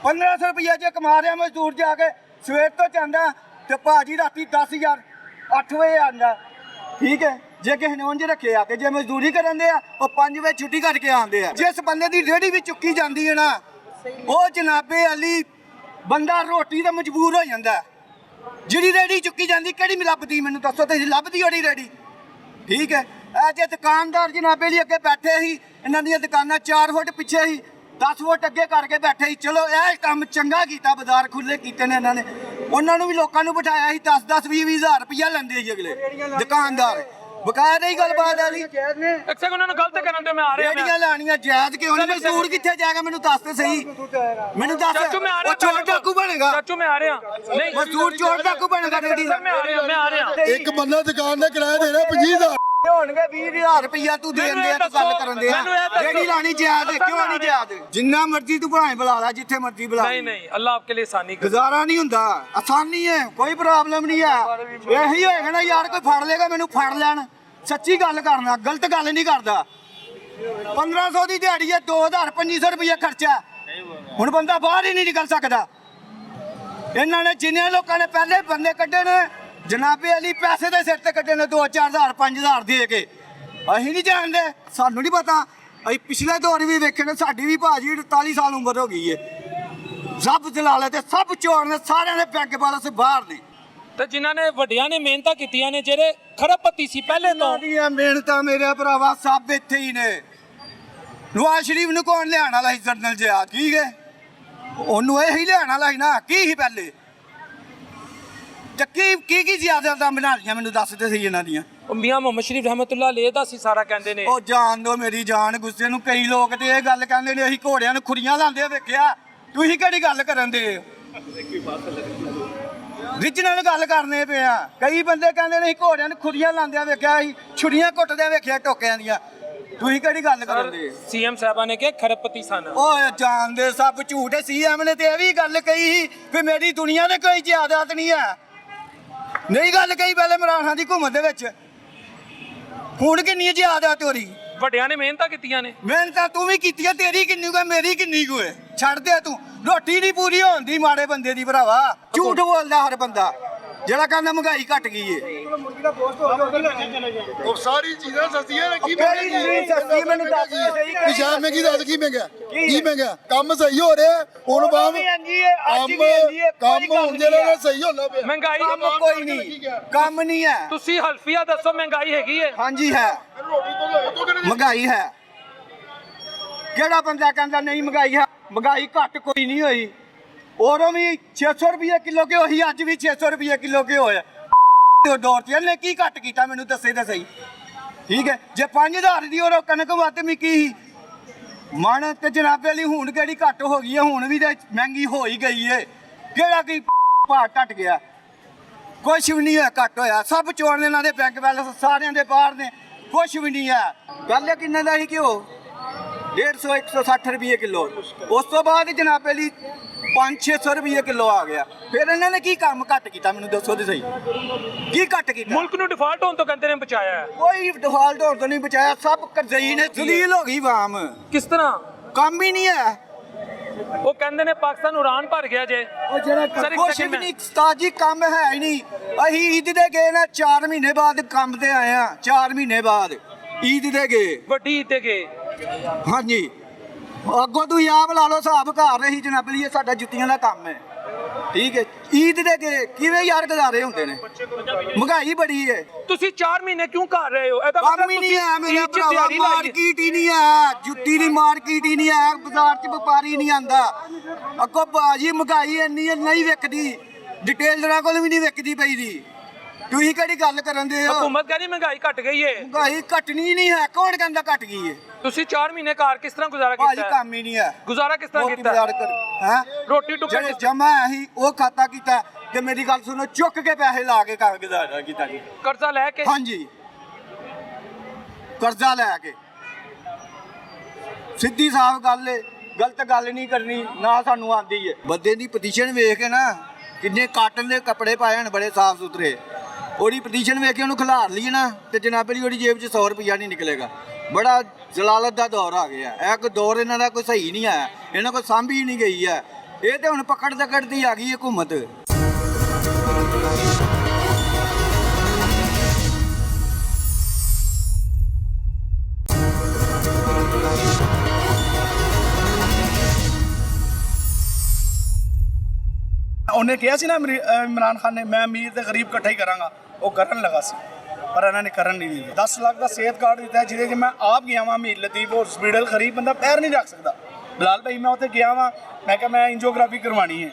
1500 ਰੁਪਈਆ ਜੇ ਕਮਾ ਰਿਹਾ ਮਜ਼ਦੂਰ, ਜਾ ਕੇ ਸਵੇਰ ਤੋਂ ਜਾਂਦਾ ਤੇ ਭਾਜੀ ਰਾਤੀ 10000 8 ਵਜੇ ਆਉਂਦਾ। ਠੀਕ ਹੈ, ਜੇ ਕਿਸੇ ਨੇ ਉਂਝ ਰੱਖੇ ਆ, ਤੇ ਜੇ ਮਜ਼ਦੂਰੀ ਕਰਨ ਦੇ ਆ ਉਹ 5 ਵਜੇ ਛੁੱਟੀ ਕਰਕੇ ਆਉਂਦੇ ਆ। ਜਿਸ ਬੰਦੇ ਦੀ ਰੇਹੜੀ ਵੀ ਚੁੱਕੀ ਜਾਂਦੀ ਹੈ ਨਾ, ਉਹ ਜਨਾਬੇ ਅਲੀ ਬੰਦਾ ਰੋਟੀ ਤਾਂ ਮਜਬੂਰ ਹੋ ਜਾਂਦਾ। ਜਿਹੜੀ ਰੇਹੜੀ ਚੁੱਕੀ ਜਾਂਦੀ ਕਿਹੜੀ ਲੱਭਦੀ ਮੈਨੂੰ ਦੱਸੋ ਤੇ ਲੱਭਦੀ ਉਹਦੀ ਰੇਹੜੀ। ਠੀਕ ਹੈ, ਇਹ ਜੇ ਦੁਕਾਨਦਾਰ ਜਨਾਬੇ ਲਈ ਅੱਗੇ ਬੈਠੇ ਸੀ, ਇਹਨਾਂ ਦੀਆਂ ਦੁਕਾਨਾਂ 4 ਫੁੱਟ ਪਿੱਛੇ ਸੀ, 10 ਫੁੱਟ ਅੱਗੇ ਕਰਕੇ ਬੈਠੇ ਸੀ। ਚਲੋ ਇਹ ਕੰਮ ਚੰਗਾ ਕੀਤਾ, ਬਾਜ਼ਾਰ ਖੁੱਲੇ ਕੀਤੇ ਨੇ ਇਹਨਾਂ ਨੇ। ਉਹਨਾਂ ਨੂੰ ਵੀ ਲੋਕਾਂ ਨੂੰ ਬਿਠਾਇਆ ਸੀ, 10-10 20-20 ਹਜ਼ਾਰ ਰੁਪਇਆ ਲੈਂਦੇ ਸੀ ਅਗਲੇ ਦੁਕਾਨਦਾਰ। ਬਕਾਇਆ ਨਹੀਂ ਗੱਲਬਾਤ ਵਾਲੀ। ਇੱਕ ਸੈਕਿੰਡ ਉਹਨਾਂ ਨੂੰ ਗਲਤ ਕਰਨ ਦਿਓ, ਮੈਂ ਆ ਰਿਹਾ। ਰੇੜੀਆਂ ਲਾਣੀਆਂ ਜਾਇਜ਼ ਕਿਉਂ ਨਹੀਂ? ਮਜ਼ਦੂਰ ਕਿੱਥੇ ਜਾਏਗਾ ਮੈਨੂੰ ਦੱਸ ਤੇ ਸਹੀ। ਮੈਨੂੰ ਦੱਸ। ਚਾਚੂ ਮੈਂ ਆ ਰਿਹਾ। ਉਹ ਚੋਰ ਡਾਕੂ ਬਣੇਗਾ। ਚਾਚੂ ਮੈਂ ਆ ਰਿਹਾ। ਨਹੀਂ ਮਜ਼ਦੂਰ ਚੋਰ ਡਾਕੂ ਬਣੇਗਾ ਰੇੜੀ ਦਾ। ਮੈਂ ਆ ਰਿਹਾ। ਇੱਕ ਬੰਦਾ ਦੁਕਾਨ ਦਾ ਕਿਰਾਇਆ ਦੇ ਰਿਹਾ 50,000 ਹੋਣਗੇ 20,000 ਰੁਪਇਆ ਤੂੰ ਦੇਣ ਦੇ ਤੂੰ ਗੱਲ ਕਰਨ ਦੇ। ਰੇੜੀ ਲਾਣੀ ਜਾਇਜ਼ ਕਿਉਂ ਨਹੀਂ ਜਾਇਜ਼? ਜਿੰਨਾ ਮਰਜ਼ੀ ਤੂੰ ਭਾਵੇਂ ਬੁਲਾ ਲੈ, ਜਿੱਥੇ ਮਰਜ਼ੀ ਬੁਲਾ। नहीं अल्लाह आपके लिए आसानी करे। ਗੁਜ਼ਾਰਾ ਨਹੀਂ ਹੁੰਦਾ, ਆਸਾਨੀ ਹੈ, ਕੋਈ ਪ੍ਰੋਬਲਮ ਨਹੀਂ ਹੈ। ਇਹੀ ਹੋਏਗਾ ਨਾ ਯਾਰ, ਕੋਈ ਫੜ ਲੇਗਾ ਮੈਨੂੰ, ਫੜ ਲੈਣ। ਸੱਚੀ ਗੱਲ ਕਰਨਾ, ਗਲਤ ਗੱਲ ਨਹੀਂ ਕਰਦਾ। 1500 ਦੀ ਦਿਹਾੜੀ ਹੈ, 2000 2500 ਰੁਪਇਆ ਖਰਚਾ। ਹੁਣ ਬੰਦਾ ਬਾਹਰ ਹੀ ਨਹੀਂ ਨਿਕਲ ਸਕਦਾ। ਇਹਨਾਂ ਨੇ ਜਿੰਨੇ ਲੋਕਾਂ ਨੇ ਪਹਿਲੇ ਬੰਦੇ ਕੱਢੇ ਨੇ ਜਨਾਬੇ ਅਲੀ ਪੈਸੇ ਦੇ ਸਿਰ ਤੇ ਕੱਢੇ ਨੇ, 2-4,000 5,000 ਦੇ ਕੇ। ਅਸੀਂ ਨਹੀਂ ਜਾਣਦੇ, ਸਾਨੂੰ ਨਹੀਂ ਪਤਾ। ਅਸੀਂ ਪਿਛਲੇ ਦੌਰ ਵੀ ਵੇਖੇ ਨੇ। ਸਾਡੀ ਵੀ ਭਾਜੀ 48 ਸਾਲ ਉਮਰ ਹੋ ਗਈ ਹੈ। ਸਭ ਦਲਾਲੇ ਤੇ ਸਭ ਚੋਰ ਨੇ, ਸਾਰਿਆਂ ਨੇ ਬੈਂਕ ਵਾਲੇ ਸੇ ਬਾਹਰ ਨੇ। ਤੇ ਜਿਨ੍ਹਾਂ ਨੇ ਵੱਡਿਆਂ ਨੇ ਮਿਹਨਤਾਂ ਕੀਤੀਆਂ ਨੇ, ਜਿਹੜੇ ਖਰਬਪਤੀ ਸੀ ਪਹਿਲੇ ਤੋਂ। ਦੀਆਂ ਮਿਹਨਤਾਂ ਮੇਰੇ ਭਰਾਵਾ ਸਭ ਇੱਥੇ ਹੀ ਨੇ। ਨਵਾਜ਼ ਸ਼ਰੀਫ ਨੂੰ ਕੌਣ ਲਿਆਉਣ ਵਾਲਾ ਸੀ? ਜਨਰਲ ਜਿਆ ਠੀਕ ਹੈ, ਉਹਨੂੰ ਇਹ ਹੀ ਲਿਆਉਣ ਵਾਲਾ ਸੀ ਨਾ। ਕੀ ਸੀ ਪਹਿਲੇ ਤੇ ਕੀ ਜ਼ਿਆਦਾ ਬਣਾ ਲਈਆਂ ਮੈਨੂੰ ਦੱਸ ਤੇ ਸਹੀ ਇਹਨਾਂ ਦੀਆਂ। ਉਹ ਮੀਆਂ ਮੁਹੰਮਦ ਸ਼ਰੀਫ ਰਹਿਮਤੁल्लाह ਅਲੈਹ ਦਾ ਸੀ ਸਾਰਾ ਕਹਿੰਦੇ ਨੇ। ਉਹ ਜਾਣ ਦੋ ਮੇਰੀ ਜਾਨ, ਗੁੱਸੇ ਨੂੰ। ਕਈ ਲੋਕ ਤੇ ਇਹ ਗੱਲ ਕਹਿੰਦੇ ਨੇ ਅਸੀਂ ਘੋੜਿਆਂ ਨੂੰ ਖੁਰੀਆਂ ਲਾਉਂਦੇ ਵੇਖਿਆ। ਤੁਸੀਂ ਕਿਹੜੀ ਗੱਲ ਕਰਨ ਦੇ? ਰਿਜਨਲ ਗੱਲ ਕਰਨੇ ਪਏ ਆ। ਕਈ ਬੰਦੇ ਕਹਿੰਦੇ ਨੇ ਅਸੀਂ ਘੋੜਿਆਂ ਨੂੰ ਖੁਰੀਆਂ ਲਾਉਂਦਿਆਂ ਵੇਖਿਆ, ਅਸੀਂ ਛੁਰੀਆਂ ਕੁੱਟਦਿਆਂ ਵੇਖਿਆ ਟੋਕਿਆਂ ਦੀਆਂ। ਤੁਸੀਂ ਕਿਹੜੀ ਗੱਲ ਕਰਨ ਦੇ? ਸੀਐਮ ਸਾਹਿਬਾਂ ਨੇ ਕਿਹਾ ਖਰਬਪਤੀ ਸਨ। ਓਏ ਜਾਣਦੇ ਸਭ ਝੂਠ। ਸੀਐਮ ਨੇ ਤੇ ਇਹ ਵੀ ਗੱਲ ਕਹੀ ਸੀ ਵੀ ਮੇਰੀ ਦੁਨੀਆ ਦੇ ਕੋਈ ਜ਼ਿਆਦਤ ਨਹੀਂ ਹੈ। ਨਹੀਂ ਗੱਲ ਕਹੀ ਪਹਿਲੇ ਇਮਰਾਨ ਖਾਨ ਦੀ ਹੁਕੂਮਤ ਦੇ ਵਿੱਚ। ਹੁਣ ਕਿੰਨੀ ਜ਼ਿਆਦਤ ਹੋ ਰਹੀ? ਵੱਡਿਆਂ ਨੇ ਮਿਹਨਤਾਂ ਕੀਤੀਆਂ ਨੇ। ਮਿਹਨਤਾਂ ਤੂੰ ਵੀ ਕੀਤੀਆਂ। ਤੇਰੀ ਕਿੰਨੀ ਕੁ ਹੈ, ਮੇਰੀ ਕਿੰਨੀ ਕੁ ਹੈ? ਛੱਡ ਦੇ ਤੂੰ। ਰੋਟੀ ਨਹੀਂ ਪੂਰੀ ਹੁੰਦੀ ਮਾੜੇ ਬੰਦੇ ਦੀ ਭਰਾਵਾ। ਝੂਠ ਬੋਲਦਾ ਹਰ ਬੰਦਾ ਜਿਹੜਾ ਕਹਿੰਦਾ ਮਹਿੰਗਾਈ ਘਟ ਗਈ ਏ। ਉਹ ਸਾਰੀ ਚੀਜ਼ਾਂ ਸਸਤੀਆਂ ਨੇ। ਕੀ ਕਿਹੜੀ ਚੀਜ਼ ਸਸਤੀ ਮੈਨੂੰ ਦੱਸ ਸਹੀ। ਪਿਸ਼ਾਬ ਮੈਂ ਕੀ ਦੱਸ ਕੀ ਮਹਿੰਗਾ? ਕੀ ਮਹਿੰਗਾ? ਕੰਮ ਸਹੀ ਹੋ ਰਿਹਾ। ਹੁਣ ਬਾਮ ਕੰਮ ਹੁੰਦੇ ਨੇ ਸਹੀ ਹੁੰਦਾ ਪਿਆ। ਮਹਿੰਗਾਈ ਕੰਮ ਕੋਈ ਨਹੀਂ, ਕੰਮ ਨਹੀਂ ਹੈ। ਤੁਸੀਂ ਹਲਫੀਆ ਦੱਸੋ, ਮਹਿੰਗਾਈ ਹੈਗੀ ਹੈ? ਹਾਂਜੀ ਹੈ, ਮਹਿੰਗਾਈ ਹੈ। ਕਿਹੜਾ ਬੰਦਾ ਕਹਿੰਦਾ ਨਹੀਂ ਮਹਿੰਗਾਈ ਹੈ? ਮਹਿੰਗਾਈ ਘੱਟ ਕੋਈ ਨਹੀਂ ਹੋਈ। ਉਦੋਂ ਵੀ 600 ਰੁਪਏ ਕਿਲੋ ਘਿਓ ਸੀ, ਅੱਜ ਵੀ 600 ਰੁਪਏ ਕਿਲੋ ਘਿਓ ਹੈ। ਦੌਰ ਤੇ ਇਹਨੇ ਕੀ ਘੱਟ ਕੀਤਾ ਮੈਨੂੰ ਦੱਸੇ ਤਾਂ ਸਹੀ। ਠੀਕ ਹੈ, ਜੇ 5,000 ਦੀ ਉਹ ਕਣਕ ਵੱਧ ਮਿੱਕੀ ਸੀ ਮਣ ਤੇ ਜਨਾਬੇ ਲਈ ਹੁਣ ਕਿਹੜੀ ਘੱਟ ਹੋ ਗਈ ਹੈ? ਹੁਣ ਵੀ ਤੇ ਮਹਿੰਗੀ ਹੋ ਹੀ ਗਈ ਹੈ। ਕਿਹੜਾ ਕੀ ਭਾਅ ਘਟ ਗਿਆ? ਕੁਛ ਵੀ ਨਹੀਂ ਹੋਇਆ, ਘੱਟ ਹੋਇਆ। ਸਭ ਚੋਰ ਨੇ, ਇਹਨਾਂ ਦੇ ਬੈਂਕ ਬੈਲੈਂਸ ਸਾਰਿਆਂ ਦੇ ਬਾਹਰ ਨੇ। ਕੁਛ ਵੀ ਨਹੀਂ ਹੈ। ਗੱਲ ਕਿੰਨੇ ਦਾ ਸੀ ਘਿਓ? 150 160 ਰੁਪਏ ਕਿਲੋ। ਉਸ ਤੋਂ ਬਾਅਦ ਜਨਾਬੇ ਲਈ 500-600 ਰੁਪਏ ਕਿਲੋ ਆ ਗਿਆ। ਫਿਰ ਇਹਨਾਂ ਨੇ ਕੀ ਕੰਮ ਘੱਟ ਕੀਤਾ ਮੈਨੂੰ ਦੱਸੋ ਤੇ ਸਹੀ। ਕੀ ਘੱਟ ਕੀਤਾ? ਮੁਲਕ ਨੂੰ ਡਿਫਾਲਟ ਹੋਣ ਤੋਂ ਕਹਿੰਦੇ ਨੇ ਬਚਾਇਆ ਹੈ। ਕੋਈ ਡਿਫਾਲਟ ਹੋਣ ਤੋਂ ਨਹੀਂ ਬਚਾਇਆ। ਸਭ ਕਰਜ਼ਈ ਨੇ, ਜ਼ਲੀਲ ਹੋ ਗਈ ਆਵਾਮ। ਕਿਸ ਤਰ੍ਹਾਂ? ਕੰਮ ਹੀ ਨਹੀਂ ਹੈ। ਉਹ ਕਹਿੰਦੇ ਨੇ ਪਾਕਿਸਤਾਨ ਉਡਾਨ ਭਰ ਗਿਆ ਜੇ। ਉਹ ਜਿਹੜਾ ਸਰ, ਇੱਕ ਕੁਛ second ਵੀ ਨਹੀਂ ਉਸਤਾਦ ਜੀ, ਕੰਮ ਹੈ ਹੀ ਨਹੀਂ। ਅਸੀਂ ਈਦ ਦੇ ਗਏ ਨਾ 4 ਮਹੀਨੇ ਬਾਅਦ ਕੰਮ ਤੇ ਆਏ ਆ। 4 ਮਹੀਨੇ ਬਾਅਦ ਈਦ ਦੇ ਗਏ। ਵੱਡੀ ਈਦ ਤੇ ਗਏ। ਹਾਂਜੀ, ਅੱਗੋਂ ਤੁਸੀਂ ਆਪ ਲਾ ਲਓ ਹਿਸਾਬ। ਘਰ ਰਹੀ ਜਨਾਬ ਲਈ ਸਾਡਾ ਜੁੱਤੀਆਂ ਦਾ ਕੰਮ ਹੈ। ਠੀਕ ਹੈ, ਈਦ ਦੇ ਗਏ ਕਿਵੇਂ ਯਾਰ ਗੁਜ਼ਾਰੇ ਹੁੰਦੇ ਨੇ? ਮਹਿੰਗਾਈ ਬੜੀ ਹੈ। ਤੁਸੀਂ 4 ਮਹੀਨੇ ਕਿਉਂ ਕਰ ਰਹੇ ਹੋ? ਇਹਦਾ ਕੰਮ ਹੀ ਨਹੀਂ ਹੈ ਮੇਰਾ ਭਰਾਵਾ। ਮਾਰਕੀਟ ਹੀ ਨਹੀਂ ਹੈ। ਜੁੱਤੀ ਦੀ ਮਾਰਕੀਟ ਹੀ ਨਹੀਂ ਹੈ। ਬਾਜ਼ਾਰ 'ਚ ਵਪਾਰੀ ਨਹੀਂ ਆਂਦਾ। ਅੱਗੋਂ ਬਾਜੀ ਮਹਿੰਗਾਈ ਇੰਨੀ ਹੈ, ਨਹੀਂ ਵਿਕਦੀ। ਡਿਟੇਲਰਾਂ ਕੋਲ ਵੀ ਨਹੀਂ ਵਿਕਦੀ ਪਈ ਦੀ। ਤੁਸੀਂ ਕਿਹੜੀ ਗੱਲ ਕਰਨ ਦੇ ਹੋ? ਹਕੂਮਤ ਕਹਿੰਦੀ ਮਹਿੰਗਾਈ ਘਟ ਗਈ ਹੈ। ਮਹਿੰਗਾਈ ਘਟਣੀ ਨਹੀਂ ਹੈ। ਕੌਣ ਕਹਿੰਦਾ ਘਟ ਗਈ ਹੈ? ਤੁਸੀਂ 4 ਮਹੀਨੇ ਘਰ ਕਿਸ ਤਰ੍ਹਾਂ ਗੁਜ਼ਾਰਾ ਭਾਜੀ ਕੀਤਾ? ਕੰਮ ਹੀ ਨਹੀਂ ਹੈ। ਗੁਜ਼ਾਰਾ ਕਿਸ ਤਰ੍ਹਾਂ ਕੀਤਾ? ਹੈ ਰੋਟੀ ਟੁੱਕ ਜਿਹੜੇ ਜਮਾ ਹੀ ਉਹ ਖਾਤਾ ਕੀਤਾ ਤੇ ਮੇਰੀ ਗੱਲ ਸੁਣੋ, ਚੁੱਕ ਕੇ ਪੈਸੇ ਲਾ ਕੇ ਘਰ ਗੁਜ਼ਾਰਾ ਕੀਤਾ ਜੀ। ਕਰਜ਼ਾ ਲੈ ਕੇ? ਹਾਂਜੀ, ਕਰਜ਼ਾ ਲੈ ਕੇ। ਸਿੱਧੀ ਸਾਫ਼ ਗੱਲ ਏ, ਗਲਤ ਗੱਲ ਨਹੀਂ ਕਰਨੀ ਨਾ ਸਾਨੂੰ ਆਂਦੀ ਏ। ਬੰਦੇ ਦੀ ਪੋਜੀਸ਼ਨ ਵੇਖ ਕੇ ਨਾ, ਕਿੰਨੇ ਕਾਟਨ ਦੇ ਕੱਪੜੇ ਪਾਏ ਹਨ ਬੜੇ ਸਾਫ਼ ਸੁਥਰੇ, ਉਹਦੀ ਪੋਜੀਸ਼ਨ ਵੇਖ ਕੇ ਉਹਨੂੰ ਖਿਲਾਰ ਲਈ ਨਾ ਤੇ ਜਨਾਬੇ ਲਈ ਉਹਦੀ ਜੇਬ 'ਚ 100 ਰੁਪਇਆ ਨਹੀਂ ਨਿਕਲੇਗਾ। ਬੜਾ ਜਲਾਲਤ ਦਾ ਦੌਰ ਆ ਗਿਆ। ਇਹ ਕੋਈ ਦੌਰ ਇਹਨਾਂ ਦਾ ਕੋਈ ਸਹੀ ਨਹੀਂ ਆਇਆ। ਇਹਨਾਂ ਕੋਲ ਸਾਂਭੀ ਨਹੀਂ ਗਈ ਹੈ। ਇਹ ਤੇ ਹੁਣ ਪਕੜ ਦਕੜ ਦੀ ਆ ਗਈ ਹਕੂਮਤ। ਉਹਨੇ ਕਿਹਾ ਸੀ ਨਾ ਇਮਰਾਨ ਖਾਨ ਨੇ, ਮੈਂ ਅਮੀਰ ਤੇ ਗਰੀਬ ਇਕੱਠਾ ਹੀ ਕਰਾਂਗਾ। ਉਹ ਕਰਨ ਲੱਗਾ ਸੀ ਪਰ ਇਹਨਾਂ ਨੇ ਕਰਨ ਨਹੀਂ ਦਿੱਤਾ। 10 ਲੱਖ ਦਾ ਸਿਹਤ ਕਾਰਡ ਦਿੱਤਾ ਜਿਹਦੇ 'ਚ ਮੈਂ ਆਪ ਗਿਆ ਵਾਂ। ਅਮੀਰ ਲਤੀਫ ਹਸਪੀਟਲ, ਗਰੀਬ ਬੰਦਾ ਪੈਰ ਨਹੀਂ ਰੱਖ ਸਕਦਾ। ਬਿਲਾਲ ਭਾਈ ਮੈਂ ਉੱਥੇ ਗਿਆ ਵਾਂ, ਮੈਂ ਕਿਹਾ ਮੈਂ ਐਂਜੀਓਗ੍ਰਾਫੀ ਕਰਵਾਉਣੀ ਹੈ।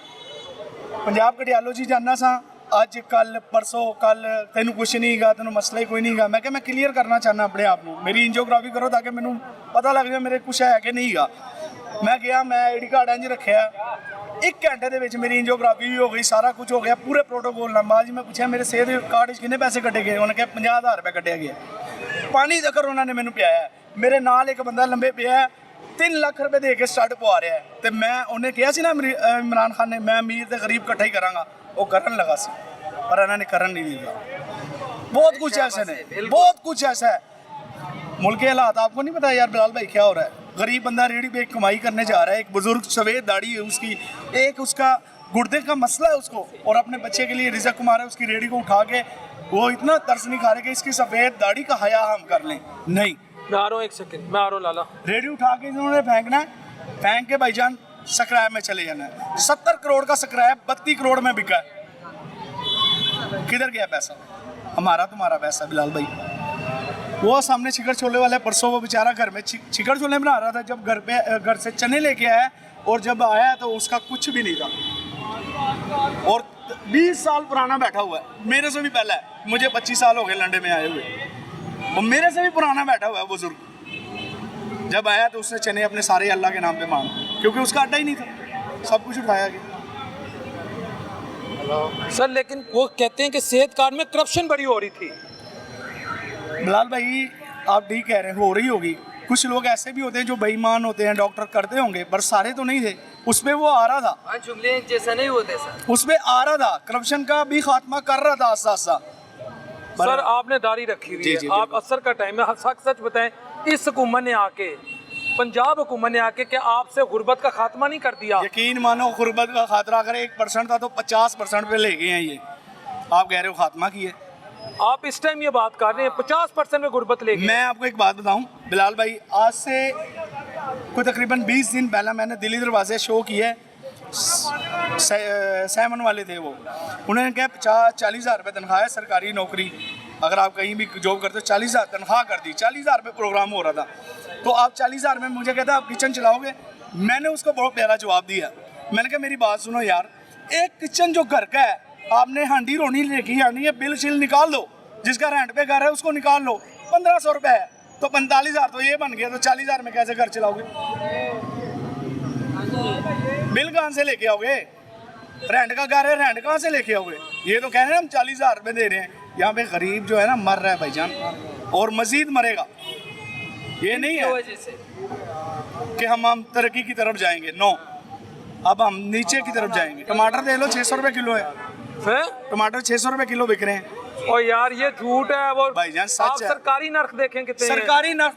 ਪੰਜਾਬ ਕਾਰਡੀਓਲੋਜੀ ਜਾਣਾ ਸਾਂ, ਅੱਜ ਕੱਲ ਪਰਸੋਂ ਕੱਲ ਤੈਨੂੰ ਕੁਛ ਨਹੀਂ ਹੈਗਾ, ਤੈਨੂੰ ਮਸਲਾ ਹੀ ਕੋਈ ਨਹੀਂ ਹੈਗਾ। ਮੈਂ ਕਿਹਾ ਮੈਂ ਕਲੀਅਰ ਕਰਨਾ ਚਾਹੁੰਦਾ ਆਪਣੇ ਆਪ ਨੂੰ, ਮੇਰੀ ਐਂਜੀਓਗ੍ਰਾਫੀ ਕਰੋ ਤਾਂ ਕਿ ਮੈਨੂੰ ਪਤਾ ਲੱਗ ਜਾਵੇ ਮੇਰੇ ਕੁਛ ਹੈ ਕਿ ਨਹੀਂ ਹੈਗਾ। ਮੈਂ ਗਿਆ, ਮੈਂ ਆਈਡੀ ਕਾਰਡ ਇੰਝ ਰੱਖਿਆ, 1 ਘੰਟੇ ਦੇ ਵਿੱਚ ਮੇਰੀ ਐਂਜੀਓਗ੍ਰਾਫੀ ਵੀ ਹੋ ਗਈ, ਸਾਰਾ ਕੁਝ ਹੋ ਗਿਆ ਪੂਰੇ ਪ੍ਰੋਟੋਕੋਲ ਨਾਲ। ਬਾਅਦ ਮੈਂ ਪੁੱਛਿਆ ਮੇਰੇ ਸਿਹਤ ਕਾਰਡ 'ਚ ਕਿੰਨੇ ਪੈਸੇ ਕੱਟੇ ਗਏ, ਉਹਨੇ ਕਿਹਾ 50,000 ਰੁਪਏ ਕੱਟਿਆ ਗਿਆ। ਪਾਣੀ ਤੱਕ ਉਹਨਾਂ ਨੇ ਮੈਨੂੰ ਪਿਆਇਆ। ਮੇਰੇ ਨਾਲ ਇੱਕ ਬੰਦਾ ਲੰਬੇ ਪਿਆ 3 ਲੱਖ ਰੁਪਏ ਦੇ ਕੇ ਸਟੱਡ ਪਵਾ ਰਿਹਾ ਤੇ ਮੈਂ ਉਹਨੇ ਕਿਹਾ ਸੀ ਨਾ ਇਮਰਾਨ ਖਾਨ ਨੇ ਮੈਂ ਅਮੀਰ ਤੇ ਗਰੀਬ ਇਕੱਠਾ ਹੀ ਕਰਾਂਗਾ, ਉਹ ਕਰਨ ਲਗਾ ਸੀ पर इन्होंने करन नहीं दिया। बहुत कुछ ऐसा है, बहुत कुछ ऐसा है मुल्क के हालात आपको नहीं पता यार बिलाल भाई क्या हो रहा है। गरीब बंदा रेडी पे कमाई करने जा रहा है, एक बुजुर्ग सफ़ेद दाढ़ी है उसकी, एक उसका गुर्दे का मसला है उसको, और अपने बच्चे के लिए रिज़्क कमा रहा है, उसकी रेडी को उठा के वो इतना तरस नहीं खा रहे कि इसकी सफ़ेद दाढ़ी का हया हम कर लें। नहीं, मैं आ रहा हूँ, 1 सेकंड मैं आ रहा हूँ लाला। रेडी उठा के इन्होंने फेंकना है, फेंक के भाईजान स्क्रैप में चले जाना है। 70 करोड़ का स्क्रैप 32 करोड़ में बिका है। किधर गया पैसा? हमारा तुम्हारा पैसा बिलाल भाई। वो सामने चिकन छोले वाले परसों वो बेचारा घर में चिकन छोले बना रहा था, जब घर से चने लेके आया और जब आया तो उसका कुछ भी नहीं था, और 20 साल पुराना बैठा हुआ है, मेरे से भी पहला है, मुझे 25 साल हो गए लंडे में आए हुए, वो मेरे से भी पुराना बैठा हुआ है बुजुर्ग। जब आया तो उसने चने अपने सारे अल्लाह के नाम पे मांगे, क्योंकि उसका अड्डा ही नहीं था, सब कुछ उठाया गया। सर लेकिन वो कहते हैं कि सेहत कार्ड में करप्शन बड़ी हो रही थी। बिलाल भाई आप ठीक कह रहे हैं, हो रही होगी, कुछ लोग ऐसे भी होते हैं जो बेईमान होते हैं, डॉक्टर करते होंगे, पर सारे तो नहीं थे। उसमें वो आ रहा था, जुमले जैसा नहीं होते सर। उसमें आ रहा था, करप्शन का भी खात्मा कर रहा था आस्ता आस्ता। सर आपने दाढ़ी रखी हुई है, आप असर का टाइम है, सच बताएं, इस हुकूमत ने आके, पंजाब हुकूमत ने आके क्या आपसे गुर्बत का खात्मा नहीं कर दिया? यकीन मानो गुर्बत का खातरा अगर 1% था तो 50% पे ले गए हैं ये। आप कह रहे हो खात्मा की है, आप इस टाइम ये बात कर रहे हैं 50% में गुर्बत ले गए। मैं आपको एक बात बताऊं बिलाल भाई, आज से कोई तकरीबन 20 दिन पहले मैंने दिल्ली दरवाजे शो किया, सैमन वाले थे वो, उन्होंने कहा 40,000 रुपये तनख्वाह है, सरकारी नौकरी, अगर आप कहीं भी जॉब करते हो 40,000 तनख्वाह कर दी, 40,000 रुपये प्रोग्राम हो रहा था, तो आप 40,000 में मुझे कहता आप किचन चलाओगे? मैंने उसको बहुत प्यारा जवाब दिया, मैंने कहा मेरी बात सुनो यार, एक किचन जो घर का है, आपने हांडी रोनी लेके आनी है, बिल शिल निकाल दो, जिसका रेंट पे घर है उसको निकाल लो, 1500 रुपये है तो 45,000 तो ये बन गया, तो 40,000 में कैसे घर चलाओगे? बिल कहाँ से लेके आओगे? रेंट का घर है, रेंट कहाँ से लेके आओगे? ये तो कह रहे हैं हम 40,000 रुपये दे रहे हैं, यहाँ पे गरीब जो है ना मर रहा है भाईजान, और मजीद मरेगा। ये नहीं है कि हम तरक्की की तरफ जाएंगे, नो, अब हम नीचे की तरफ जाएंगे। टमाटर दे लो 600 रुपये किलो है, टमाटर 600 रुपये किलो बिक रहे हैं। और यार ये झूठ है वो भाईजान, सच आप है। सरकारी नर्ख देखें कितने हैं। सरकारी नर्ख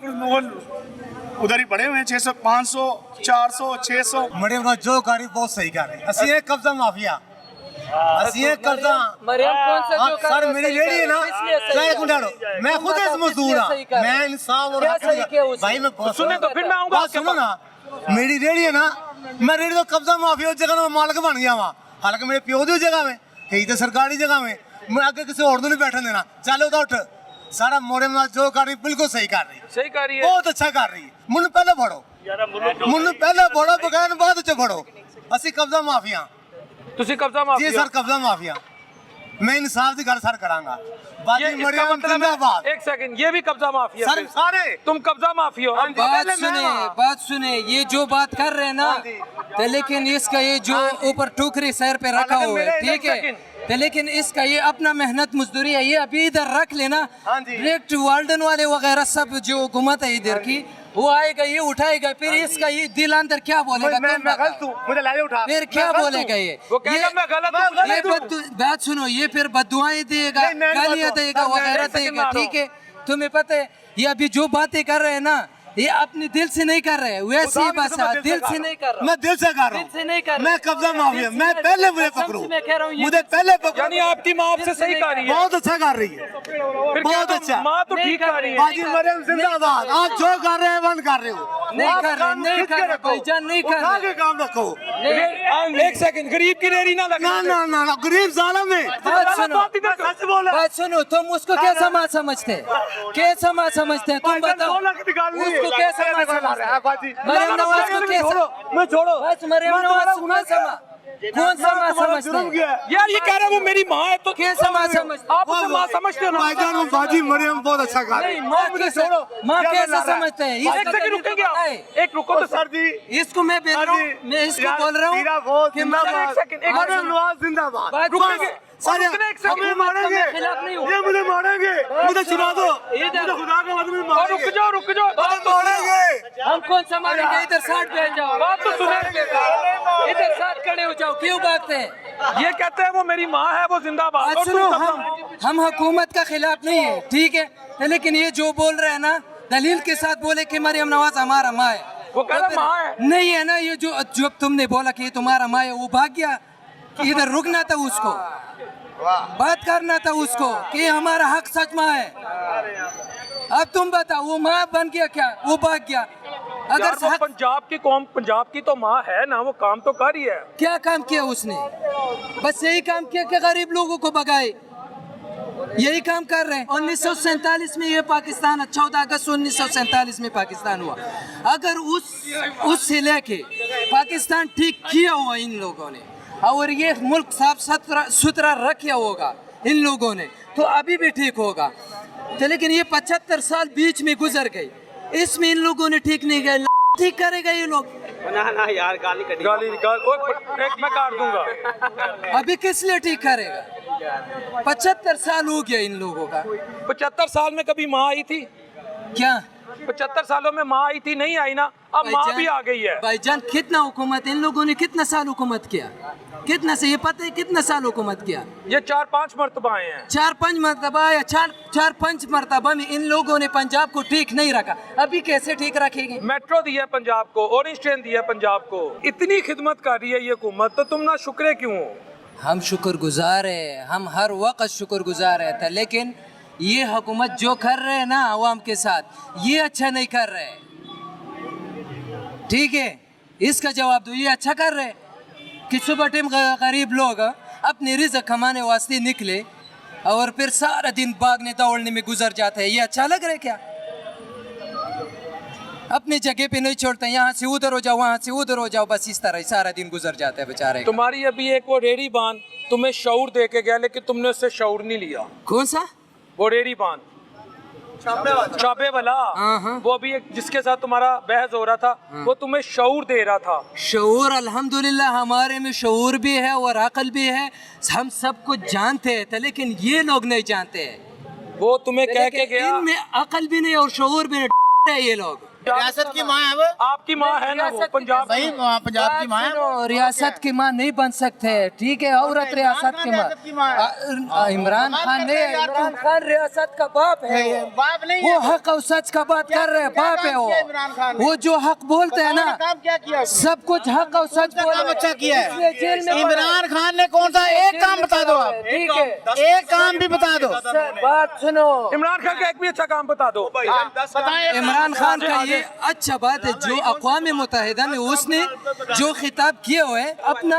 उधर ही पड़े हुए हैं, 600 500 400 600। मरे होना जो कारी बहुत सही कर रहे हैं। ਅਸੀਂ ਇਹ ਕਬਜ਼ਾ ਮਾਫੀਆ, ਅਸੀਂ ਇਹ ਕਬਜ਼ਾ मरियम कौन सा जो सर मेरी रेडी है ना, चाहे एक मिनट, मैं खुद इस मजदूर हूँ, मैं इंसाफ और भाई मैं सुने तो फिर मैं आऊंगा बात सुनो ना, मेरी रेडी है ना, मैं रेडी तो कब्जा माफिया उस जगह में मालिक बन गया वहाँ, हालांकि मेरे प्यो की जगह में यही तो सरकारी जगह में, मैं आगे किसी और को नहीं बैठने देना। चलो तो उठ, सारा मोरे में जो कर रही बिल्कुल सही कर रही है, सही कर रही है, बहुत अच्छा कर रही है। मुझे पहले पढ़ो, मुझे पहले पढ़ो, बगैर बाद च पढ़ो। असि कब्जा माफिया, तुसी कब्जा जी माफिया। सर कब्जा माफिया, मैं इंसाफ की गल सर करांगा। ये बाजी इसका मरियम मतलब है, जिंदाबाद। एक सेकंड, ये भी कब्जा माफिया सर फिर। सारे तुम कब्जा माफिया हो। बात सुने ये जो बात कर रहे हैं ना, तो लेकिन इसका ये जो ऊपर टोकरी सर पे रखा हुआ है, ठीक है, तो लेकिन इसका ये अपना मेहनत मजदूरी है, ये अभी इधर रख लेना, डायरेक्ट वार्डन वाले वगैरह सब जो हुकूमत है इधर की, वो आएगा ये उठाएगा, फिर इसका ये दिल अंदर क्या बोलेगा? मैं गलत हूँ, मुझे लाले उठा, फिर क्या बोलेगा ये? वो कहेगा मैं गलत हूँ। ये बात सुनो, ये फिर बददुआएं देगा, गालियां देगा, वगैरह देगा, ठीक है। तुम्हें पता है ये अभी जो बातें कर रहे हैं ना, ये अपने दिल से नहीं कर रहे हैं, वैसे ही बस दिल से नहीं कर रहा, मैं दिल से कर रहा दिल से नहीं कर हूँ, रहा, मैं कब्जा माफिया, मैं पहले मुझे पकड़ो, मैं कह रहा हूँ ये मुझे पहले पकड़ो। यानी आपकी माँ आपसे सही कर रही है, बहुत अच्छा कर रही है, फिर बहुत क्या अच्छा। माँ तो नहीं ठीक कर कर रही है। बाजी मरियम जिंदाबाद। आप जो कर रहे हैं वन कर रहे हो, नहीं आप कर रहे, काम नहीं खींच कर के रहे, रखो, भाईजान नहीं कर उठा रहे। के काम रखो। एक सेकंड, गरीब की रेडी ना लगने ना दे। ना ना ना, गरीब जालिम है। बात सुनो, बात इधर कर। सच बोला। बात सुनो, तुम उसको कैसा माँ समझते हैं? कैसा माँ समझते हैं? तुम बताओ, को कैसा मरियम नवाज को कैसा मैं छोड़ो बस मरियम नवाज को कैसा माँ कौन सा माँ समझते हैं? यार ये कह रहा है वो मेरी माँ है तो कैसा माँ समझते आप उसे माँ समझते हो ना? भाईजान वो बाजी मरियम बहुत अच्छा गा रही नहीं माँ कैसा माँ कैसा समझते हैं? एक सेकंड रुकेंगे आप, एक रुको तो सर जी। इसको मैं बोल रहा हूँ, मैं इसको बोल रहा हूँ कि एक सेकंड, एक मरियम नवाज जिंदाबाद बात रुकेंगे सारे एक सेकंड मुझे मारेंगे खिलाफ नहीं हूँ। ये मुझे मारेंगे मुझे सुना दो इधर खुदा का आदमी और रुक जाओ बात तो मारेंगे हम कौन सा मारेंगे? इधर साथ बैठ जाओ, बात तो सुनेंगे। इधर साथ खड़े हो जाओ, क्यों भागते हैं? ये कहते हैं वो मेरी माँ है वो जिंदाबाद। बात और सुनो, तुम सब हम हुकूमत का खिलाफ नहीं है, ठीक है, लेकिन ये जो बोल रहे हैं ना दलील के साथ बोले कि मरियम नवाज हमारा माँ है, वो कह रहा है माँ है। नहीं है ना। ये जो जब तुमने बोला कि ये तुम्हारा माँ है, वो भाग गया कि इधर रुकना था उसको, बात करना था उसको कि हमारा हक सच माँ है। अब तुम बताओ वो माँ बन गया क्या? वो भाग गया। अगर यार वो हक- पंजाब की कौम, पंजाब की तो माँ है ना, वो काम तो कर ही है। क्या काम किया उसने? बस यही काम किया कि गरीब लोगों को भगाए, यही काम कर रहे हैं। 1947 में ये पाकिस्तान, 14 अगस्त 1947 में पाकिस्तान हुआ। अगर उससे लेके पाकिस्तान ठीक किया हुआ इन लोगों ने और ये मुल्क साफ सुथरा रखा होगा इन लोगों ने तो अभी भी ठीक होगा। तो लेकिन ये 75 साल बीच में गुजर गए, इसमें इन लोगों ने ठीक नहीं किया। ठीक करेगा ये लोग? गाली एक मैं काट दूंगा। अभी किस लिए ठीक करेगा? 75 साल हो गया इन लोगों का। 75 साल में कभी माँ आई थी? क्या 75 सालों में माँ आई थी? नहीं आई ना। अब माँ भी आ गई है। भाईजान कितना हुकूमत, इन लोगों ने कितना साल हुकूमत किया? कितना से ये पता है कितना साल हुकूमत किया? ये 4-5 मरतबा आए हैं। 4-5 मरतबा या 4-5 मरतबा में इन लोगों ने पंजाब को ठीक नहीं रखा। अभी कैसे ठीक रखेंगे? मेट्रो दिया पंजाब को, ऑरेंज ट्रेन दिया पंजाब को, इतनी खिदमत कर रही है ये हुकूमत, तो तुम ना शुक्र क्यों हो? हम शुक्रगुजार है, हम हर वक्त शुक्रगुजार है था, लेकिन ये हुकूमत जो कर रहे हैं ना अवाम के साथ, ये अच्छा नहीं कर रहे। ठीक है, इसका जवाब दो। ये अच्छा कर रहे कि सुबह टाइम गरीब लोग अपनी रिज़्क़ कमाने वास्ते निकले और फिर सारा दिन भागने दौड़ने में गुजर जाते हैं। ये अच्छा लग रहा है क्या? अपनी जगह पे नहीं छोड़ते, यहाँ से उधर हो जाओ, वहाँ से उधर हो जाओ, बस इस तरह सारा दिन गुजर जाते हैं बेचारे। तुम्हारी अभी एक वो रेडी बान तुम्हें शऊर दे के गया, लेकिन तुमने उससे शऊर नहीं लिया। कौन सा? वो रेडी बान चाबे वाला, वो अभी एक जिसके साथ तुम्हारा बहस हो रहा था, वो तुम्हें शऊर दे रहा था। शऊर अल्हम्दुलिल्लाह हमारे में शऊर भी है और अकल भी है, हम सब कुछ जानते हैं, लेकिन ये लोग नहीं जानते हैं। वो तुम्हें कह के गया। इनमें अकल भी नहीं और शऊर भी नहीं है ये लोग। रियासत की माँ है वो, आपकी माँ है ना वो पंजाब वही पंजाब की माँ है। रियासत की माँ नहीं बन सकते, ठीक है, औरत रियासत की माँ। इमरान खान नहीं, इमरान खान रियासत का बाप है, बाप नहीं वो हक और सच का बात कर रहे हैं, बाप है वो जो हक बोलते हैं ना, काम क्या किया? सब कुछ हक और सच बोल काम अच्छा किया है। इसलिए जेल में इमरान खान ने कौन सा एक काम बता दो आप, ठीक है, एक काम भी बता दो। बात सुनो, इमरान खान का एक भी अच्छा काम बता दो। इमरान खान का ये अच्छा बात है जो अक़वाम मुत्तहिदा में उसने जो खिताब किया हुआ है अपना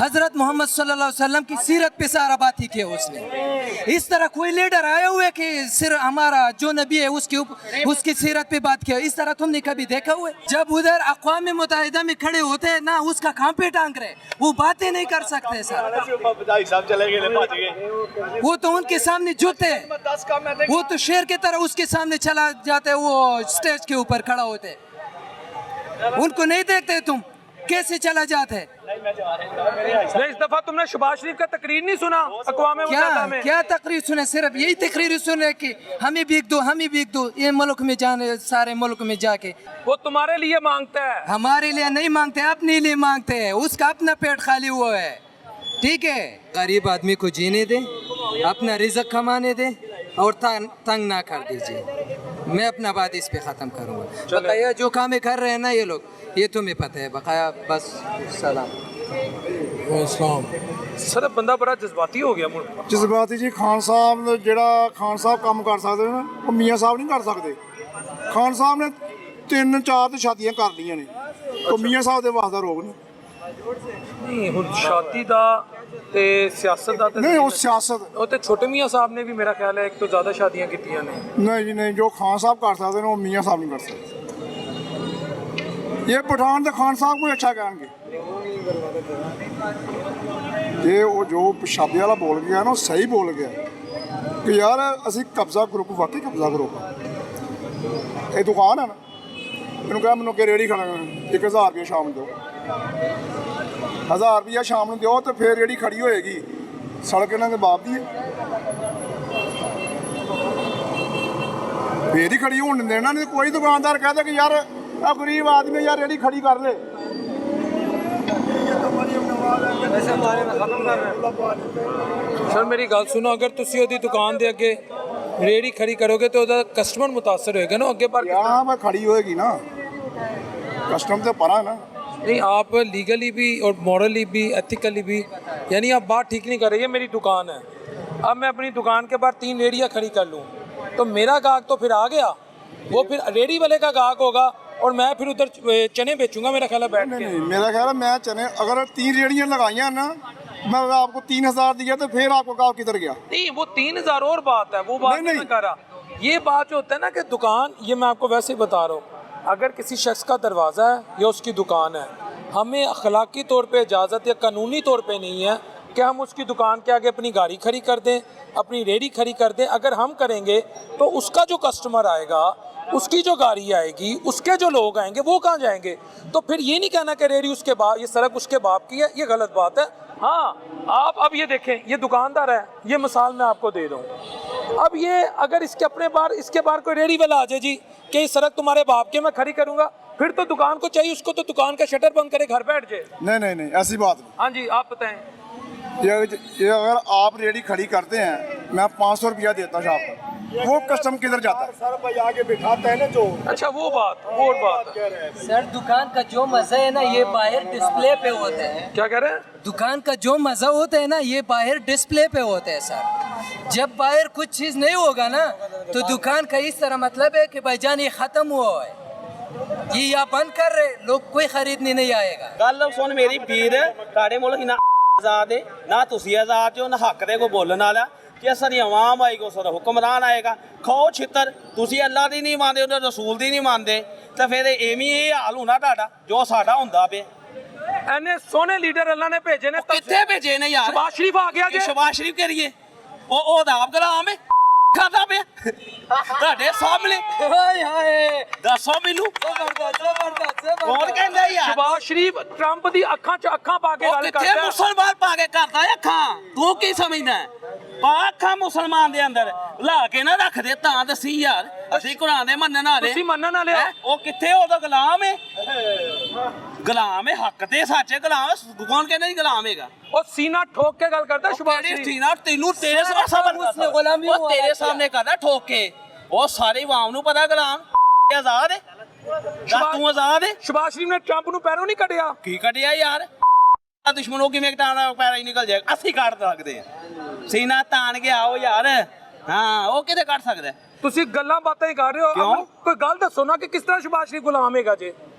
हजरत मोहम्मद सल्लल्लाहु अलैहि वसल्लम की सीरत पे सारा बात ही किया उसने। इस तरह कोई लीडर आया हुआ है कि सिर्फ हमारा जो नबी है उसकी सीरत पे बात किया, इस तरह तुमने कभी देखा हुआ है? जब उधर अक़वाम मुत्तहिदा में खड़े होते हैं ना, उसका काम पे टांग रहे, वो बातें नहीं कर सकते सर, वो तो उनके सामने झुकते हैं, वो तो शेर की तरह उसके सामने चला जाते, वो स्टेज के ऊपर खड़ा होते, उनको नहीं देखते तुम कैसे चला जाते? इस दफा तुमने शहबाज शरीफ का तकरीर नहीं सुना अक़वाम मुत्तहिदा में? क्या तकरीर सुने? सिर्फ यही तकरीर सुने कि हमें भीग दो, हमें भीग दो, ये मुल्क में जाने, सारे मुल्क में जाके। वो तुम्हारे लिए मांगता है, हमारे लिए नहीं मांगते, अपने लिए मांगते हैं, उसका अपना पेट खाली हुआ है, ठीक है। गरीब आदमी को जीने दे, अपना रिज़्क़ कमाने दे और तंग ना कर दीजिए। मैं अपना बात इस पे ख़त्म करूँगा। बकाया जो काम कर रहे हैं ना ये लोग, ये तुम्हें पता है, बकाया बस सलाम। सर बंदा बड़ा जज्बाती हो गया मुड़। ਜਜ਼ਬਾਤੀ ਜੀ ਖਾਨ ਸਾਹਿਬ ਨੇ ਜਿਹੜਾ ਖਾਨ ਸਾਹਿਬ ਕੰਮ ਕਰ ਸਕਦੇ ਨੇ ਉਹ ਮੀਆਂ ਸਾਹਿਬ ਨਹੀਂ ਕਰ ਸਕਦੇ। ਖਾਨ ਸਾਹਿਬ ਨੇ 3-4 ਤੇ ਸ਼ਾਦੀਆਂ ਕਰ ਲਈਆਂ ਨੇ, ਉਹ ਮੀਆਂ ਸਾਹਿਬ ਦੇ ਵਾਸਤੇ ਰੋਕ ਨੇ। नहीं हुण शादी दा ते सियासत दा ते नहीं वो सियासत ਉਹ ਤੇ ਛੋਟੇ ਮੀਆਂ ਸਾਹਿਬ ਨੇ ਵੀ ਮੇਰਾ ਖਿਆਲ ਹੈ ਇੱਕ ਤੋਂ ਜ਼ਿਆਦਾ ਸ਼ਾਦੀਆਂ ਕੀਤੀਆਂ ਨੇ। नहीं जी नहीं, जो खान साहब कर सकते हैं वो मियाँ साहब नहीं कर सकते। ਇਹ ਪਠਾਨ ਤੇ ਖਾਨ ਸਾਹਿਬ ਕੋਈ ਅੱਛਾ ਕਹਿਣਗੇ ਜੇ ਉਹ ਜੋ ਪੰਜਾਬੀ ਵਾਲਾ ਬੋਲ ਗਿਆ ਨਾ ਉਹ ਸਹੀ ਬੋਲ ਗਿਆ ਕਿ ਯਾਰ ਅਸੀਂ ਕਬਜ਼ਾ ਗਰੁੱਪ ਵਾਕਈ ਕਬਜ਼ਾ ਗਰੁੱਪ ਇਹ ਦੁਕਾਨ ਹੈ ਨਾ ਇਹਨੂੰ ਕਹਾਂ ਮੈਨੂੰ ਕਿ ਰੇੜੀ ਖੜਾ 1000 ਰੁਪਏ ਸ਼ਾਮ ਨੂੰ ਦਿਓ 1000 ਰੁਪਏ ਸ਼ਾਮ ਨੂੰ ਦਿਓ ਤੇ ਫਿਰ ਰੇੜੀ ਖੜੀ ਹੋਏਗੀ ਸੜਕ ਇਹਨਾਂ ਦੇ ਬਾਪ ਦੀ ਹੈ ਫੇਰ ਹੀ ਖੜੀ ਹੋਣ ਦਿੰਦੇ ਇਹਨਾਂ ਨੇ ਕੋਈ ਦੁਕਾਨਦਾਰ ਕਹਦਾ ਕਿ ਯਾਰ ਆ ਗਰੀਬ ਆਦਮੀ ਯਾਰ ਰੇੜੀ ਖੜੀ ਕਰ ਲੈ ਸਰ ਮੇਰੀ ਗੱਲ ਸੁਣੋ ਅਗਰ ਤੁਸੀਂ ਉਹਦੀ ਦੁਕਾਨ ਦੇ ਅੱਗੇ ਰੇੜੀ ਖੜੀ ਕਰੋਗੇ ਤਾਂ ਉਹਦਾ ਕਸਟਮਰ ਮੁਤਾਸਰ ਹੋਏਗਾ ਨਾ ਅੱਗੇ ਪਰ यहाँ पर खड़ी होएगी ना कस्टम तो परा है ना नहीं आप लीगली भी और मॉरली भी एथिकली भी यानी आप बात ठीक नहीं कर रही है मेरी दुकान है अब मैं अपनी दुकान के बाहर 3 रेड़ियाँ खड़ी कर लूँ तो मेरा गाहक तो फिर आ गया वो फिर रेड़ी वाले का गाहक होगा और मैं फिर उधर चने बेचूंगा मेरा ख्याल है बैठ के नहीं मेरा ख्याल है मैं चने अगर 3 रेड़ियाँ लगाई हैं ना मैं आपको 3000 दिया तो फिर आपको गाँव किधर गया नहीं वो 3000 और बात है वो बात नहीं कर रहा ये बात जो होता है ना कि दुकान ये मैं आपको वैसे ही बता रहा हूँ अगर किसी शख्स का दरवाज़ा है या उसकी दुकान है हमें अखलाकी तौर पे इजाज़त या कानूनी तौर पे नहीं है कि हम उसकी दुकान के आगे अपनी गाड़ी खड़ी कर दें अपनी रेडी खड़ी कर दें अगर हम करेंगे तो उसका जो कस्टमर आएगा उसकी जो गाड़ी आएगी उसके जो लोग आएंगे वो कहाँ जाएंगे तो फिर ये नहीं कहना कि रेडी उसके बाप ये सड़क उसके बाप की है ये गलत बात है हाँ आप अब ये देखें ये दुकानदार है ये मिसाल मैं आपको दे दूँ अब ये अगर इसके अपने बार इसके बाहर कोई रेडी वाला आ जाए जी कि ये सड़क तुम्हारे बाप के मैं खड़ी करूँगा फिर तो दुकान को चाहिए उसको तो दुकान का शटर बंद करे घर बैठ जाए नहीं ऐसी बात नहीं हाँ जी आप बताएं ये अगर आप रेडी खड़ी करते हैं मैं 500 रुपया देता शॉप पर वो कस्टम किधर जाता है सर भाई आगे बिठाते हैं ना जो अच्छा वो और बात सर दुकान का जो मजा है ना ये बाहर डिस्प्ले पे होता है क्या कह रहे हैं दुकान का जो मजा होता है ना ये बाहर डिस्प्ले पे होता है सर जब बाहर कुछ चीज नहीं होगा ना तो दुकान का इस तरह मतलब है कि भाईजान ये खत्म हुआ है ये या बंद कर रहे लोग कोई खरीदने नहीं आएगा ਗੱਲ ਸੁਣ ਮੇਰੀ ਵੀਰ ਤੁਹਾਡੇ ਮੁਲਕ ਨਾ ਆਜ਼ਾਦ ਹੈ ਨਾ ਤੁਸੀਂ ਆਜ਼ਾਦ ਹੋ ਨਾ ਹੱਕ ਦੇ ਕੋ ਬੋਲਣ ਵਾਲਾ ਕਿ ਸਾਰੀ ਆਵਾਮ ਆਏਗੀ ਉਸ ਦਾ ਹੁਕਮਰਾਨ ਆਏਗਾ ਖਾਓ ਛਿੱਤਰ ਤੁਸੀਂ ਅੱਲਾ ਦੀ ਨਹੀਂ ਮੰਨਦੇ ਉਹਦੇ ਰਸੂਲ ਦੀ ਨਹੀਂ ਮੰਨਦੇ ਤਾਂ ਫਿਰ ਐਵੇਂ ਇਹ ਹਾਲ ਹੋਣਾ ਤੁਹਾਡਾ ਜੋ ਸਾਡਾ ਹੁੰਦਾ ਪਿਆ ਐਨੇ ਸੋਹਣੇ ਲੀਡਰ ਅੱਲਾ ਨੇ ਭੇਜੇ ਨੇ ਕਿੱਥੇ ਭੇਜੇ ਨੇ ਯਾਰ ਸ਼ਬਾਜ਼ ਸ਼ਰੀਫ ਆ ਗਿਆ ਜੀ ਸ਼ਬਾਜ਼ ਸ਼ਰੀਫ ਕਰੀਏ ਉਹ ਦਾ ਆਪ ਗੁਲਾਮ ਹੈ ਖਾਦਾ ਪਿਆ ਤੁਹਾਡੇ ਸਾਹਮਣੇ हाय हाय ਦੱਸੋ ਮੈਨੂੰ जबरदस्त ਕੌਣ ਕਹਿੰਦਾ ਯਾਰ ਸ਼ਬਾਜ਼ ਸ਼ਰੀਫ ਟਰੰਪ ਦੀ ਅੱਖਾਂ 'ਚ ਅੱਖਾਂ ਪਾ ਕੇ ਉਹ ਗੱਲ ਕਿੱਥੇ ਕਰਦਾ ਮੁਸਲਮਾਨ ਪਾ ਕੇ ਕਰਦਾ ਅੱਖਾਂ ਤੂੰ ਕੀ ਸਮਝਦਾ ਪਾ ਅੱਖਾਂ ਮੁਸਲਮਾਨ ਦੇ ਅੰਦਰ ਲਾ ਕੇ ਨਾ ਰੱਖ ਦੇ ਤਾਂ ਦੱਸੀ ਯਾਰ ਅਸੀਂ ਕੁਰਾਨ ਦੇ ਮੰਨਣ ਵਾਲੇ ਤੁਸੀਂ ਮੰਨਣ ਵਾਲੇ ਹੋ ਹੈਂ? ਉਹ ਕਿੱਥੇ ਉਹਦਾ ਗੁਲਾਮ ਹੈ ਗੁਲਾਮ ਹੈ ਹੱਕ ਤੇ ਸੱਚੇ ਗੁਲਾਮ ਕੌਣ ਕਹਿੰਦਾ ਜੀ ਗੁਲਾਮ ਹੈਗਾ ਉਹ ਸੀਨਾ ਠੋਕ ਕੇ ਗੱਲ ਕਰਦਾ ਸ਼ਬਾਜ਼ ਕਿਹੜੀ ਸ਼ਰੀਫ ਸੀਨਾ ਤੈਨੂੰ ਤੇਰੇ ਸਾਹਮਣੇ ਉਸਨੇ ਗੁਲਾਮੀ ਉਹ ਤੇਰੇ ਸਾਹਮਣੇ ਕਰਦਾ ਠੋਕ ਕੇ ਉਹ ਸਾਰੇ ਆਵਾਮ ਨੂੰ ਪਤਾ ਗੁਲਾਮ ਆਜ਼ਾਦ ਹੈ ਦੱਸ ਤੂੰ ਆਜ਼ਾਦ ਹੈ ਸ਼ਬਾਜ਼ ਸ਼ਰੀਫ ਨੇ ਟਰੰਪ ਨੂੰ ਪੈਰੋਂ ਨਹੀਂ ਕੱਢਿਆ ਕੀ ਕੱਢਿਆ ਯਾਰ ਦੁਸ਼ਮਣੋਂ ਕਿਵੇਂ ਕਟਾਣਾ ਪੈਰਾ ਹੀ ਨਿਕਲ ਜਾਏਗਾ ਅਸੀਂ ਕੱਢ ਸਕਦੇ ਆ ਸੀਨਾ ਤਾਣ ਗਿਆ ਉਹ ਯਾਰ ਹਾਂ ਉਹ ਕਿਤੇ ਕੱਢ ਸਕਦਾ ਤੁਸੀਂ ਗੱਲਾਂ ਬਾਤਾਂ ਹੀ ਕਰ ਰਹੇ ਹੋ ਕਿਉਂ? ਅਮਲ ਕੋਈ ਗੱਲ ਦੱਸੋ ਨਾ ਕਿ ਕਿਸ ਤਰ੍ਹਾਂ ਸ਼ਬਾਜ਼ ਸ਼ਰੀਫ ਗੁਲਾਮ ਹੈਗਾ ਜੇ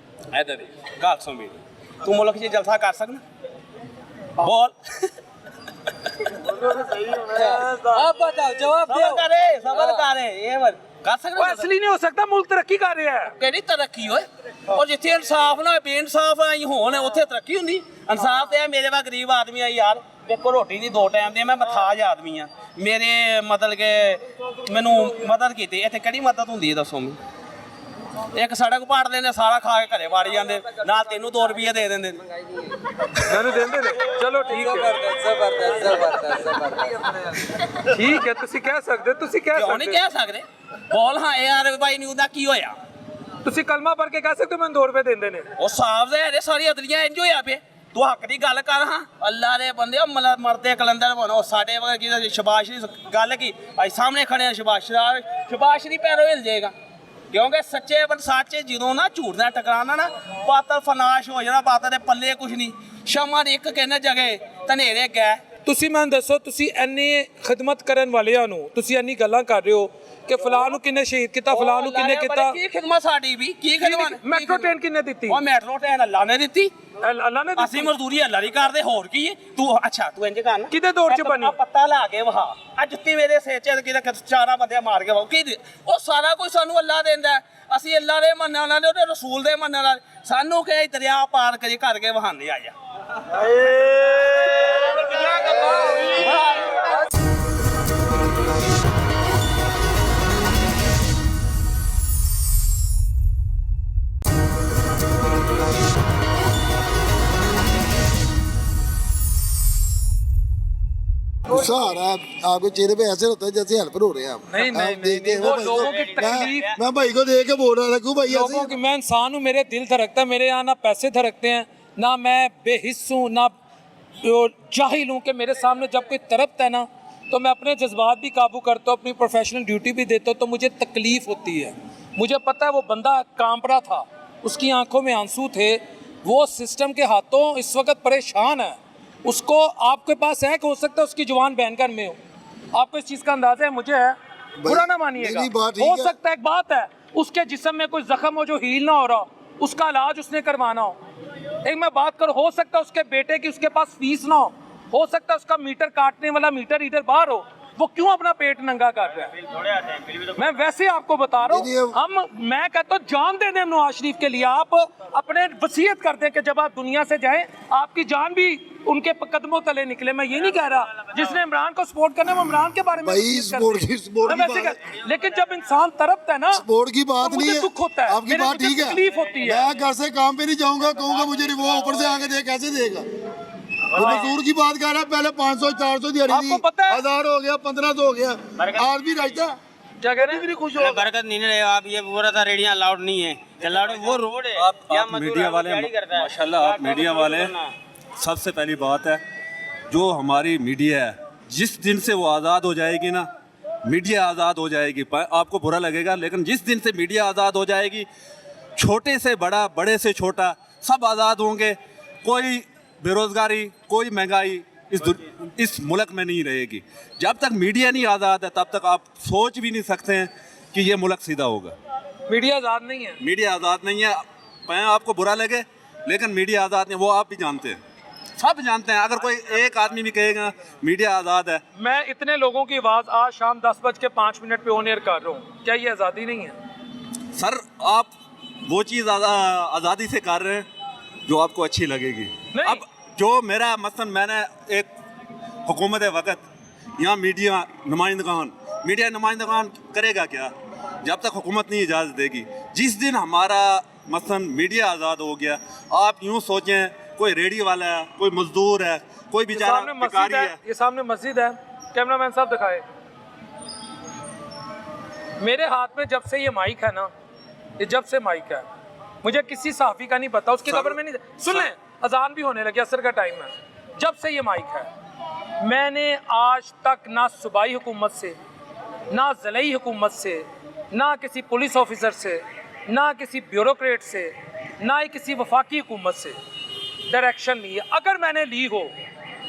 ਇੱਧਰ ਦੇ ਗੱਲ ਸੁਣ ਮੇਰੀ ਤੂੰ ਮੁਲਕ 'ਚ ਜਲਸਾ ਕਰ ਸਕਦਾ ਬੋਲ आप बताओ जवाब दो ਸਬਰ ਕਰੇ ਇਹ ਵਰ ਕਰ ਉਹ ਸਕਦਾ ਅਸਲੀ ਨਹੀਂ ਹੋ ਸਕਦਾ ਮੁਲਕ ਤਰੱਕੀ ਕਰ ਰਿਹਾ ਹੈ ਕਿਹੜੀ ਤਰੱਕੀ ਓਏ ਔਰ ਜਿੱਥੇ ਇਨਸਾਫ ਨਾ ਬੇਇਨਸਾਫ ਆਈ ਹੋਣ ਉੱਥੇ ਤਰੱਕੀ ਹੁੰਦੀ ਇਨਸਾਫ ਤੇ ਹੈ ਮੇਰੇ ਵਾ ਗਰੀਬ ਆਦਮੀ ਆ ਯਾਰ ਦੇਖੋ ਰੋਟੀ ਦੀ 2 ਟਾਈਮ ਦੀ ਮੈਂ ਮਥਾਜ ਆਦਮੀ ਆ ਮੇਰੇ ਮਤਲਬ ਕਿ ਮੈਨੂੰ ਮਦਦ ਕੀਤੀ ਇੱਥੇ ਕਿਹੜੀ ਮਦਦ ਹੁੰਦੀ ਹੈ ਦੱਸੋ ਮੈਨੂੰ ਇੱਕ ਸੜਕ ਪਾੜ ਲੈਂਦੇ ਸਾਰਾ ਖਾ ਕੇ ਘਰੇ ਵਾੜੀ ਜਾਂਦੇ ਨਾਲ ਤੈਨੂੰ 2 ਰੁਪਏ ਦੇ ਦਿੰਦੇ ਮੈਨੂੰ ਦਿੰਦੇ ਨੇ ਚਲੋ ਠੀਕ ਹੈ जबरदस्त ਠੀਕ ਹੈ ਤੁਸੀਂ ਕਹਿ ਸਕਦੇ ਤੁਸੀਂ ਕਹਿ ਕਿਉਂ ਨਹੀਂ ਸਕਦੇ ਕਹਿ ਸਕਦੇ ਬੋਲ ਹਾਂ ਯਾਰ ਬਾਈ ਨਿਊ ਦਾ ਕੀ ਹੋਇਆ ਤੁਸੀਂ ਕਲਮਾ ਪੜ੍ਹ ਕੇ ਕਹਿ ਸਕਦੇ ਹੋ ਮੈਨੂੰ 2 ਰੁਪਏ ਦਿੰਦੇ ਨੇ ਉਹ ਸਾਫ ਹੈ ਸਾਰੀ ਅਦਲੀਆਂ ਇੰਜ ਹੋਇਆ ਪਏ ਤੂੰ ਹੱਕ ਦੀ ਗੱਲ ਕਰ ਹਾਂ ਅੱਲਾ ਦੇ ਬੰਦੇ ਮਰਦੇ ਕਲੰਦਰ ਬਣੋ ਸਾਡੇ ਵਗਰ ਕੀ ਸ਼ਬਾਸ਼ ਦੀ ਗੱਲ ਕੀ ਭਾਈ ਸਾਹਮਣੇ ਖੜੇ ਆ ਸ਼ਬਾਸ਼ ਦੀ ਪੈਰੋਂ ਹਿਲ ਜਾਏਗਾ ਕਿਉਂਕਿ ਸੱਚੇ ਸਾਚੇ ਜਦੋਂ ਨਾ ਝੂਠ ਨਾਲ ਟਕਰਾਣਾ ਨਾ ਪਾਤਲ ਫਨਾਸ਼ ਹੋ ਜਾਣਾ ਪਾਤਲ ਦੇ ਪੱਲੇ ਕੁਝ ਨਹੀਂ ਸ਼ਮਾਂ ਦੀ ਇੱਕ ਕਹਿੰਦੇ ਜਗੇ ਧਨੇਰੇ ਗਏ ਤੁਸੀਂ ਮੈਨੂੰ ਦੱਸੋ ਤੁਸੀਂ ਇੰਨੇ ਖਿਦਮਤ ਕਰਨ ਵਾਲਿਆਂ ਨੂੰ ਤੁਸੀਂ ਇੰਨੀ ਗੱਲਾਂ ਕਰ ਰਹੇ ਹੋ ਕਿ ਫਲਾਂ ਨੂੰ ਕਿੰਨੇ ਸ਼ਹੀਦ ਕੀਤਾ ਫਲਾਂ ਨੂੰ ਕਿੰਨੇ ਕੀਤਾ ਕੀ ਖਿਦਮਤ ਸਾਡੀ ਵੀ ਕੀ ਖਿਦਮਤ ਮੈਟਰੋ ਟ੍ਰੇਨ ਕਿੰਨੇ ਦਿੱਤੀ ਉਹ ਮੈਟਰੋ ਟ੍ਰੇਨ ਅੱਲਾ ਨੇ ਦਿੱਤੀ ਅੱਲਾ ਨੇ ਅਸੀਂ ਮਜ਼ਦੂਰੀ ਅੱਲਾ ਦੀ ਕਰਦੇ ਹੋਰ ਕੀ ਹੈ ਤੂੰ ਅੱਛਾ ਤੂੰ ਇੰਜ ਕਰ ਨਾ ਕਿਹਦੇ ਦੌਰ 'ਚ ਬਣੀ? ਆ ਪੱਤਾ ਲਾ ਕੇ ਵਹਾ ਆ ਜੁੱਤੀ ਮੇਰੇ ਸਿਰ 'ਚ ਕਿਤੇ ਚਾਰਾਂ ਬੰਦੇ ਮਾਰ ਕੇ ਵਹਾ ਕੀ ਉਹ ਸਾਰਾ ਕੁਝ ਸਾਨੂੰ ਅੱਲਾ ਦਿੰਦਾ ਅਸੀਂ ਅੱਲਾ ਦੇ ਮੰਨਣ ਵਾਲੇ ਉਹਦੇ ਰਸੂਲ ਦੇ ਮੰਨਣ ਵਾਲੇ ਸਾਨੂੰ ਕਹੇ ਦਰਿਆ ਪਾਰ ਕਰੀ ਕਰਕੇ ਵਹਾਨੇ ਆ ਜਾ गुस्सा आ रहा है आपके चेहरे पे ऐसे होता है जैसे हेल्पर हो रहे हैं आप नहीं, आप नहीं, देखते नहीं, हैं, वो भाई लोगों को- की तकलीफ- मैं भाई को देख के बोल रहा था क्यों भाई ऐसे लोगों की मैं इंसान हूँ मेरे दिल धड़कता है मेरे यहाँ ना पैसे धड़कते हैं ना मैं बेहिस हूँ ना जाहिल हूँ कि मेरे सामने जब कोई तरपता है ना तो मैं अपने जज्बात भी काबू करता हूँ अपनी प्रोफेशनल ड्यूटी भी देता हूँ तो मुझे तकलीफ़ होती है मुझे पता है वो बंदा कांप रहा था उसकी आंखों में आंसू थे वो सिस्टम के हाथों इस वक्त परेशान है उसको आपके पास है कि हो सकता है उसकी जुबान बैंकर में हो आपको इस चीज़ का अंदाजा है मुझे है बुरा ना मानिएगा मेरी बात ठीक हो है। सकता है एक बात है उसके जिस्म में कोई जख्म हो जो हील ना हो रहा उसका इलाज उसने करवाना हो एक मैं बात करूँ हो सकता है उसके बेटे की उसके पास फीस ना हो सकता है उसका मीटर काटने वाला मीटर रीडर बाहर हो वो क्यों अपना पेट नंगा कर रहा है मैं वैसे आपको बता रहा हूँ मैं कहता हूँ जान दे दें नवाज शरीफ के लिए आप अपने वसीयत कर दें कि जब आप दुनिया से जाएं आपकी जान भी उनके कदमों तले निकले मैं ये नहीं कह रहा जिसने इमरान को सपोर्ट करना है वो इमरान के बारे में भाई सपोर्ट की लेकिन जब इंसान तरफता है ना सपोर्ट की बात तो नहीं मुझे है दुख होता है आपकी बात ठीक है तकलीफ होती है मैं घर से काम पे नहीं जाऊंगा कहूंगा मुझे वो ऊपर से आके दे कैसे देगा वो मजदूर की बात कर रहा है पहले 500 400 दिहाड़ी आपको पता है 1000 हो गया 1500 हो गया आज भी रास्ता क्या कह रहे हैं खुश हो बरकत नहीं रहे आप ये बोल रहा था रेडियां अलाउड नहीं है अलाउड वो रोड है आप मीडिया वाले माशाल्लाह आप मीडिया वाले सबसे पहली बात है जो हमारी मीडिया है जिस दिन से वो आज़ाद हो जाएगी ना मीडिया आज़ाद हो जाएगी आपको बुरा लगेगा लेकिन जिस दिन से मीडिया आज़ाद हो जाएगी छोटे से बड़ा बड़े से छोटा सब आज़ाद होंगे कोई बेरोज़गारी कोई महंगाई इस मुल्क में नहीं रहेगी जब तक मीडिया नहीं आज़ाद है तब तक आप सोच भी नहीं सकते हैं कि ये मुल्क सीधा होगा मीडिया आज़ाद नहीं है मीडिया आज़ाद नहीं है मैं आपको बुरा लगे लेकिन मीडिया आज़ाद नहीं वो आप भी जानते हैं सब जानते हैं अगर कोई एक आदमी भी कहेगा मीडिया आज़ाद है मैं इतने लोगों की आवाज़ आज शाम 10:05 पे ऑन एयर कर रहा हूँ क्या ये आज़ादी नहीं है सर आप वो चीज़ आज़ादी से कर रहे हैं जो आपको अच्छी लगेगी अब जो मेरा मसलन मैंने एक हुकूमत वक़्त यहाँ मीडिया नुमाइंदगान करेगा क्या जब तक हुकूमत नहीं इजाज़त देगी जिस दिन हमारा मसलन मीडिया आज़ाद हो गया आप यूँ सोचें कोई रेडी वाला है कोई मजदूर है कोई बेचारा भिखारी है ये सामने मस्जिद है कैमरामैन साहब दिखाए मेरे हाथ में जब से ये माइक है ना ये जब से माइक है मुझे किसी सहाफ़ी का नहीं पता उसकी खबर में नहीं सुन लें अजान भी होने लगी असर का टाइम है जब से ये माइक है मैंने आज तक ना सूबाई हुकूमत से ना ज़िलाई हुकूमत से ना किसी पुलिस ऑफिसर से ना किसी ब्यूरोक्रेट से ना ही किसी वफाकी हुकूमत से डायरेक्शन ली है अगर मैंने ली हो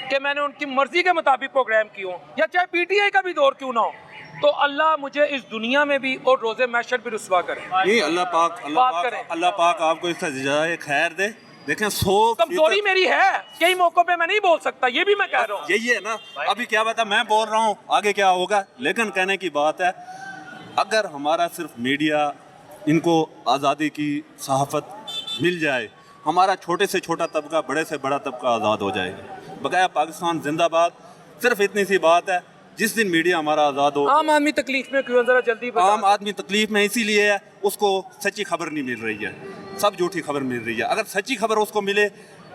कि मैंने उनकी मर्ज़ी के मुताबिक प्रोग्राम की हो या चाहे पीटीआई का भी दौर क्यों ना हो तो अल्लाह मुझे इस दुनिया में भी और रोज़े महशर भी रुसवा करे नहीं अल्लाह पाक आपको इसका जज़ाए खैर दे देखें कमजोरी मेरी है कई मौकों पे मैं नहीं बोल सकता ये भी मैं कह रहा हूँ यही है ना अभी क्या बात है मैं बोल रहा हूँ आगे क्या होगा लेकिन कहने की बात है अगर हमारा सिर्फ मीडिया इनको आज़ादी की सहाफ़त मिल जाए हमारा छोटे से छोटा तबका बड़े से बड़ा तबका आज़ाद हो जाएगा बकाया पाकिस्तान जिंदाबाद सिर्फ इतनी सी बात है जिस दिन मीडिया हमारा आज़ाद हो आम आदमी तकलीफ में क्यों जरा जल्दी आम आदमी तकलीफ में इसीलिए है उसको सच्ची खबर नहीं मिल रही है सब झूठी खबर मिल रही है अगर सच्ची खबर उसको मिले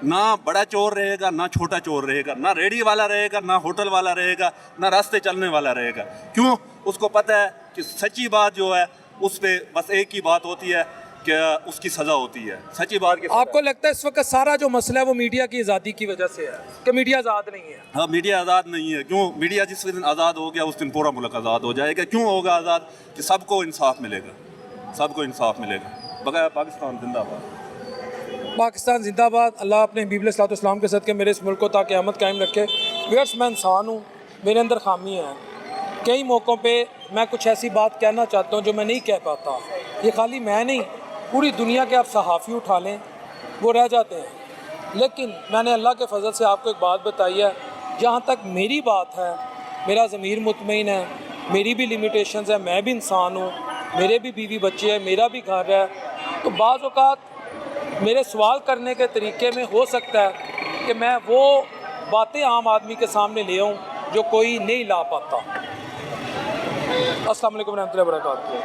ना बड़ा चोर रहेगा ना छोटा चोर रहेगा ना रेडी वाला रहेगा ना होटल वाला रहेगा ना रास्ते चलने वाला रहेगा क्यों उसको पता है कि सच्ची बात जो है उस पर बस एक ही बात होती है कि उसकी सज़ा होती है सच्ची बात की आपको लगता है इस वक्त सारा जो मसला है वो मीडिया की आज़ादी की वजह से है कि मीडिया आज़ाद नहीं है हाँ मीडिया आज़ाद नहीं है क्यों मीडिया जिस दिन आज़ाद हो गया उस दिन पूरा मुल्क आज़ाद हो जाएगा क्यों होगा आज़ाद कि सबको इंसाफ मिलेगा बगैर पाकिस्तान जिंदाबाद पाकिस्तान जिंदाबाद अल्लाह अपने हबीब अलैहिस्सलाम के सदक़े मेरे इस मुल्क को ताक़यामत कायम रखे व्यूअर्स, मैं इंसान हूँ, मेरे अंदर खामियाँ हैं। कई मौक़ों पे मैं कुछ ऐसी बात कहना चाहता हूँ जो मैं नहीं कह पाता। ये खाली मैं नहीं, पूरी दुनिया के आप सहाफ़ी उठा लें, वो रह जाते हैं। लेकिन मैंने अल्लाह के फजल से आपको एक बात बताई है, जहाँ तक मेरी बात है, मेरा ज़मीर मुतमईन है, मेरी भी लिमिटेशंस है, मैं भी इंसान हूँ, मेरे भी बीवी बच्चे हैं, मेरा भी घर है। तो बाज़ औक़ात मेरे सवाल करने के तरीके में हो सकता है कि मैं वो बातें आम आदमी के सामने ले आऊँ जो कोई नहीं ला पाता। अस्सलाम वालेकुम रहमतुल्लाहि व बरकातहू।